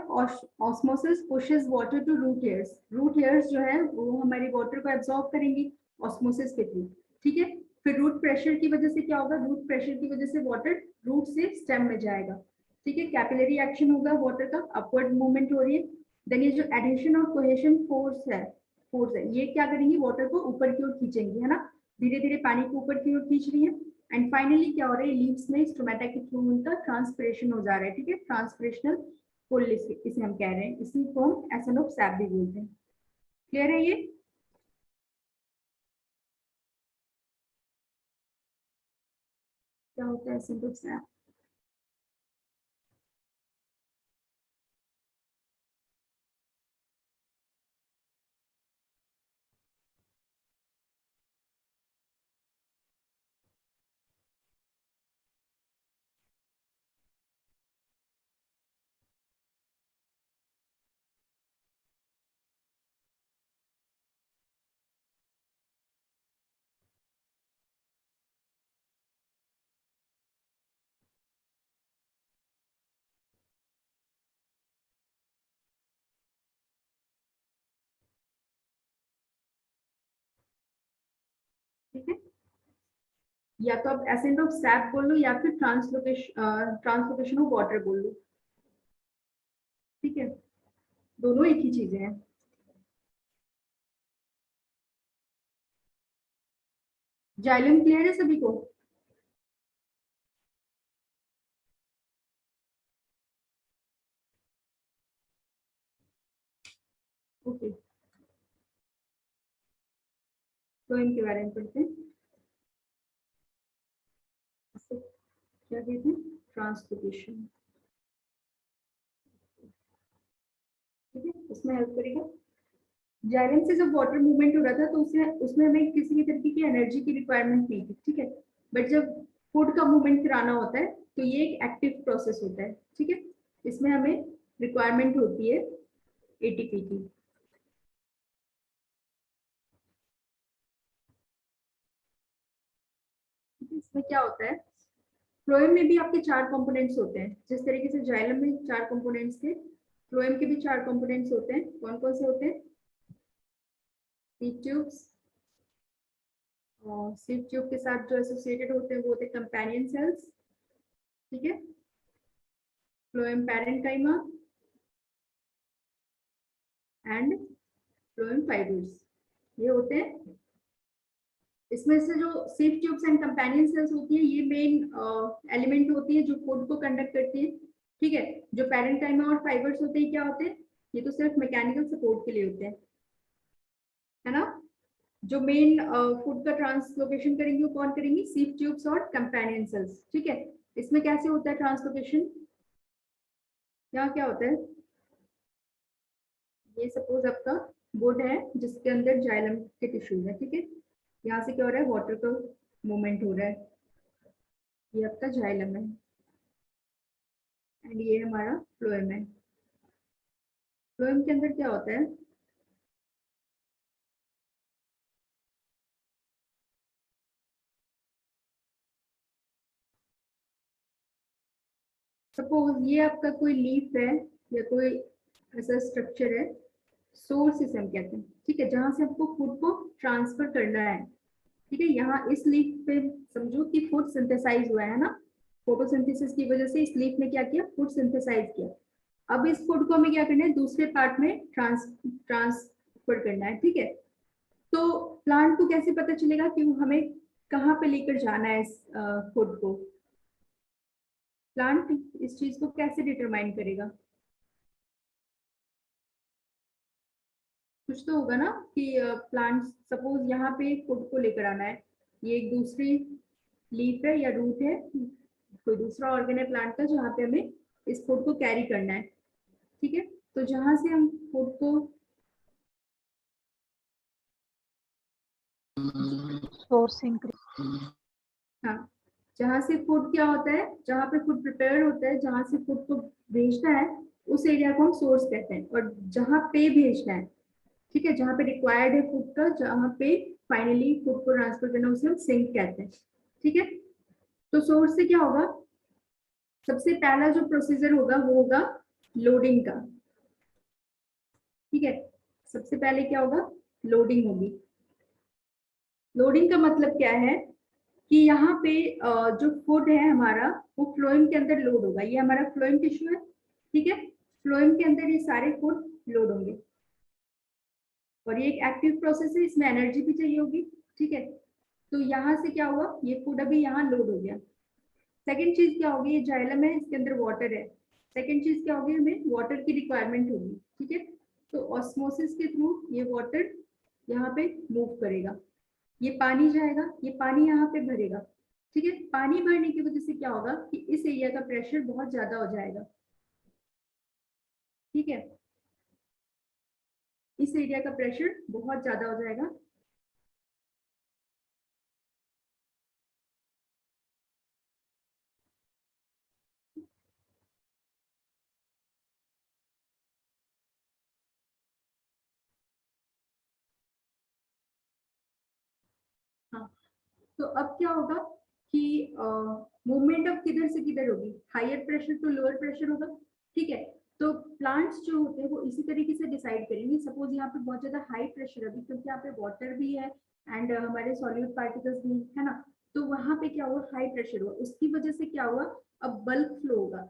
Osmosis pushes water to root hairs. Root hairs जो है वो हमारी वाटर को एब्जॉर्ब करेंगी ऑस्मोसिस के थ्रू, ठीक है। फिर रूट प्रेशर की वजह से क्या होगा? रूट प्रेशर की वजह से वाटर रूट से स्टेम में जाएगा, ठीक है, कैपिलरी एक्शन होगा वाटर का, अपवर्ड मूवमेंट हो रही है। देन ये जो एडिशन और कोहेशन फोर्स है, ये क्या करेंगी, वाटर को ऊपर की ओर खींचेंगी, है ना, धीरे धीरे पानी को ऊपर की ओर खींच रही है। एंड फाइनली क्या हो रहा है, लीव्स में स्टोमेटा के थ्रू उनका ट्रांसपिरेशन हो जा रहा है। ठीक है, ट्रांसपिरेशनल पुल इसे हम कह रहे हैं, इसी को हम एसन ऑफ सैप भी बोलते हैं। क्लियर है ये? क्या होता है एसन ऑफ सैप? ठीक है, या तो आप एसेंट ऑफ सैप बोल लो या फिर ट्रांसलोकेशन ऑफ वाटर बोल लो। ठीक है, दोनों एक ही चीजें हैं। जाइलम क्लियर है सभी को? ओके, तो इनके बारे में पढ़ते हैं। क्या कहते हैं, ट्रांसलोकेशन। ठीक है, उसमें हेल्प करेगा। जाइलम से जब वाटर मूवमेंट हो रहा था तो उसमें हमें किसी भी तरीके की एनर्जी की रिक्वायरमेंट नहीं थी। ठीक है, बट जब फूड का मूवमेंट कराना होता है तो ये एक एक्टिव प्रोसेस होता है। ठीक है, इसमें हमें रिक्वायरमेंट होती है एटीपी की। इसमें क्या होता है, फ्लोएम में भी आपके 4 कंपोनेंट्स होते हैं। जिस तरीके से जाइलम में 4 कंपोनेंट्स थे, फ्लोएम के भी 4 कंपोनेंट्स होते हैं। कौन कौन से होते हैं? सीव ट्यूब्स, और सीव ट्यूब के साथ जो एसोसिएटेड होते हैं वो होते हैं कंपेनियन सेल्स। ठीक है, phloem parenchyma and phloem fibrils, ये होते हैं। इसमें से जो sieve tubes and companion cells होती है, ये मेन एलिमेंट होती है जो फूड को कंडक्ट करती है। ठीक है, जो पैरेन्काइमा और फाइबर्स होते हैं क्या होते हैं, ये तो सिर्फ मैकेनिकल सपोर्ट के लिए होते हैं, है ना। जो मेन फूड का ट्रांसलोकेशन करेंगे वो कौन करेंगे, सीव ट्यूब्स और कंपेनियन सेल्स। ठीक है, इसमें कैसे होता है ट्रांसलोकेशन, यहाँ क्या होता है, ये सपोज आपका वुड है जिसके अंदर जाइलम के टिश्यू है। ठीक है, यहाँ से क्या हो रहा है, वाटर का मूवमेंट हो रहा है, ये आपका जाइलम है एंड ये हमारा फ्लोएम है। फ्लोएम के अंदर क्या होता है, सपोज ये आपका कोई लीफ है या कोई ऐसा स्ट्रक्चर है, सोर्स इसे हम कहते हैं। ठीक है, जहां से आपको फूड को ट्रांसफर करना है। ठीक है, यहाँ इस लीफ पे समझो कि फूड सिंथेसाइज हुआ है ना, फोटोसिंथेसिस की वजह से इस लीफ ने क्या किया, फूड सिंथेसाइज किया। अब इस फूड को हमें क्या करना है, दूसरे पार्ट में ट्रांसफर करना है। ठीक है, तो प्लांट को कैसे पता चलेगा कि हमें कहाँ पे लेकर जाना है इस फूड को, प्लांट इस चीज को कैसे डिटरमाइन करेगा, कुछ तो होगा ना कि प्लांट सपोज यहाँ पे फूड को लेकर आना है, ये एक दूसरी लीफ है या रूट है, कोई दूसरा ऑर्गन है प्लांट का जहाँ पे हमें इस फूड को कैरी करना है। ठीक है, तो जहां से हम फूड को सोर्सिंग। हाँ, जहाँ से फूड क्या होता है, जहाँ पे फूड प्रिपेयर होता है, जहाँ से फूड को भेजना है उस एरिया को हम सोर्स कहते हैं। और जहाँ पे भेजना है, ठीक है, जहाँ पे रिक्वायर्ड है फूड का, जहाँ पे फाइनली फूड को ट्रांसफर करना, उसे हम सिंक कहते हैं। ठीक है, तो सोर्स से क्या होगा, सबसे पहला जो प्रोसीजर होगा वो होगा लोडिंग का। ठीक है, सबसे पहले क्या होगा, लोडिंग होगी। लोडिंग का मतलब क्या है, कि यहाँ पे जो फूड है हमारा वो फ्लोएम के अंदर लोड होगा। ये हमारा फ्लोएम टिश्यू है, ठीक है। फ्लोएम के अंदर ये सारे फूड लोड होंगे और ये एक एक्टिव प्रोसेस है, इसमें एनर्जी भी चाहिए होगी, ठीक है। तो यहाँ से क्या हुआ, ये फूड अभी यहाँ लोड हो गया। सेकेंड चीज क्या होगी, ये जाइलम है, इसके अंदर वाटर है। सेकेंड चीज क्या होगी, हमें वाटर की रिक्वायरमेंट होगी, ठीक है। तो ऑस्मोसिस के थ्रू ये वाटर यहाँ पे मूव करेगा, ये पानी जाएगा, ये पानी यहाँ पे भरेगा, ठीक है। पानी भरने की वजह से क्या होगा कि इस एरिया का प्रेशर बहुत ज्यादा हो जाएगा, ठीक है। इस एरिया का प्रेशर बहुत ज्यादा हो जाएगा। हाँ, तो अब क्या होगा कि मूवमेंट अब किधर से किधर होगी, higher pressure to lower pressure होगा, ठीक है। तो प्लांट्स जो होते हैं वो इसी तरीके से डिसाइड करेंगे। सपोज यहाँ पे बहुत ज्यादा हाई प्रेशर है अभी, क्योंकि यहाँ पे वाटर भी है एंड हमारे सॉल्यूट पार्टिकल्स भी है ना, तो वहां पे क्या हुआ, हाई प्रेशर हुआ, उसकी वजह से क्या हुआ, अब बल्क फ्लो होगा,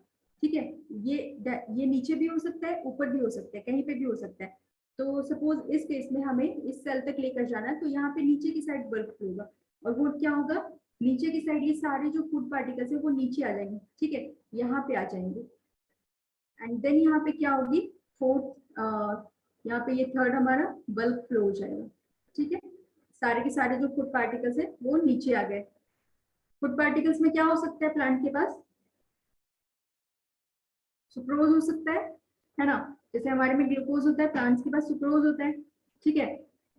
ठीक है। ये नीचे भी हो सकता है, ऊपर भी हो सकता है, कहीं पे भी हो सकता है। तो सपोज इस केस में हमें इस सेल तक लेकर जाना है, तो यहाँ पे नीचे की साइड बल्क फ्लो होगा और वो क्या होगा, नीचे की साइड ये सारे जो फूड पार्टिकल्स है वो नीचे आ जाएंगे, ठीक है, यहाँ पे आ जाएंगे। एंड देन यहाँ पे क्या होगी, फोर्थ यहाँ पे ये थर्ड हमारा बल्क फ्लो हो जाएगा, ठीक है। सारे के सारे जो फूड पार्टिकल्स है वो नीचे आ गए। फूड पार्टिकल्स में क्या हो सकता है प्लांट के पास, सुक्रोज हो सकता है ना, जैसे हमारे में ग्लूकोज होता है, प्लांट्स के पास सुक्रोज होता है, ठीक है।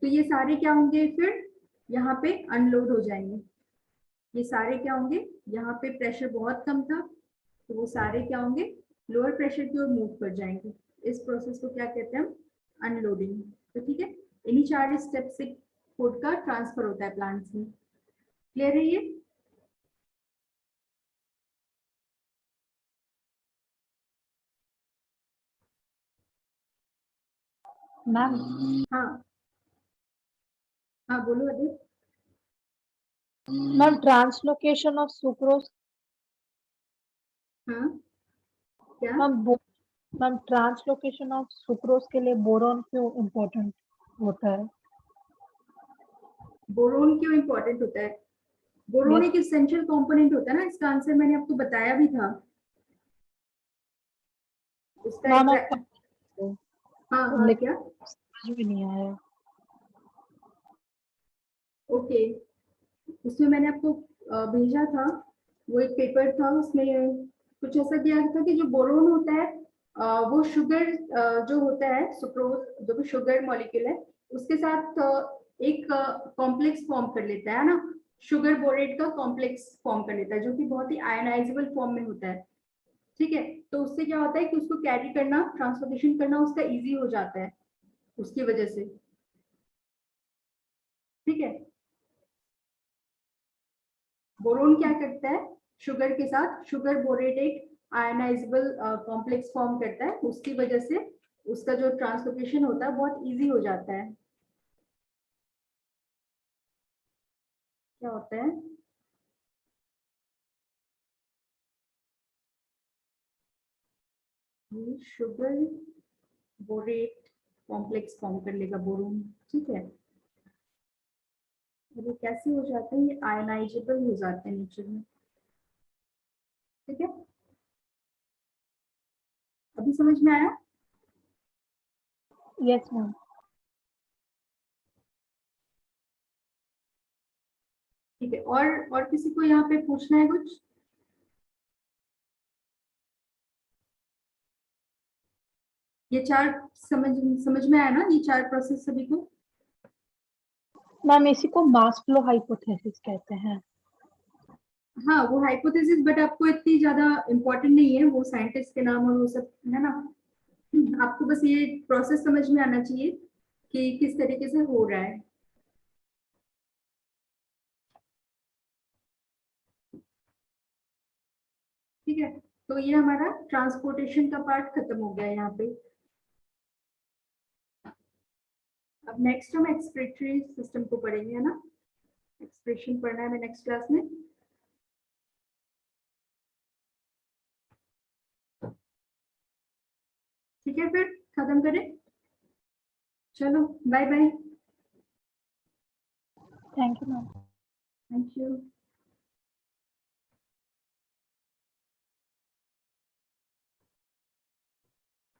तो ये सारे क्या होंगे, फिर यहाँ पे अनलोड हो जाएंगे। ये सारे क्या होंगे, यहाँ पे प्रेशर बहुत कम था तो वो सारे क्या होंगे, लोअर प्रेशर की ओर मूव कर जाएंगे। इस प्रोसेस को क्या कहते हैं हम, अनलोडिंग। तो ठीक है, इन्हीं 4 स्टेप से फूड का ट्रांसफर होता है प्लांट्स में। क्लियर है ये? मैम हाँ हाँ बोलो Adit. Ma'am translocation of sucrose, हाँ क्या, मैम ट्रांसलोकेशन ऑफ सुक्रोज के लिए बोरॉन क्यों इम्पोर्टेंट होता है? बोरोन क्यों इम्पोर्टेंट होता है? बोरोन एक एसेंशियल कंपोनेंट होता है ना, इसका आंसर मैंने आपको बताया भी था। उसका मैम हाँ हाँ क्या, समझ में नहीं आया। ओके, उसमें मैंने आपको भेजा था, वो एक पेपर था, उसमें कुछ ऐसा दिया था कि जो बोरोन होता है वो शुगर जो होता है सुक्रोज, जो भी शुगर मॉलिक्यूल है उसके साथ एक कॉम्प्लेक्स फॉर्म कर लेता है ना, शुगर बोरेट का कॉम्प्लेक्स फॉर्म कर लेता है, जो कि बहुत ही आयनाइजेबल फॉर्म में होता है, ठीक है। तो उससे क्या होता है कि उसको कैरी करना, ट्रांसपोर्टेशन करना उसका इजी हो जाता है उसकी वजह से, ठीक है। बोरोन क्या करता है, शुगर के साथ शुगर बोरेट एक आयनाइजेबल कॉम्प्लेक्स फॉर्म करता है, उसकी वजह से उसका जो ट्रांसलोकेशन होता है बहुत इजी हो जाता है। क्या होता है, ये शुगर बोरेट कॉम्प्लेक्स फॉर्म कर लेगा बोरोन, ठीक है। और ये कैसे हो जाते हैं, ये आयनाइजेबल हो जाते हैं नेचर में, ठीक है। अभी समझ में आया? Yes ma'am. ठीक है, और किसी को यहाँ पे पूछना है कुछ? ये 4 समझ में आया ना, ये 4 प्रोसेस सभी को? मैम इसी को मास फ्लो हाइपोथेसिस कहते हैं। हाँ वो हाइपोथेसिस, बट आपको इतनी ज्यादा इम्पोर्टेंट नहीं है वो साइंटिस्ट के नाम और वो सब, है ना। आपको बस ये प्रोसेस समझ में आना चाहिए कि किस तरीके से हो रहा है। ठीक है, तो ये हमारा ट्रांसपोर्टेशन का पार्ट खत्म हो गया यहाँ पे। अब नेक्स्ट हम एक्सक्रीटरी सिस्टम को पढ़ेंगे, है ना। एक्सप्रेशन पढ़ना है हमें नेक्स्ट क्लास में। ठीक है, फिर खत्म करें। चलो bye bye. Thank you ma'am. Thank you.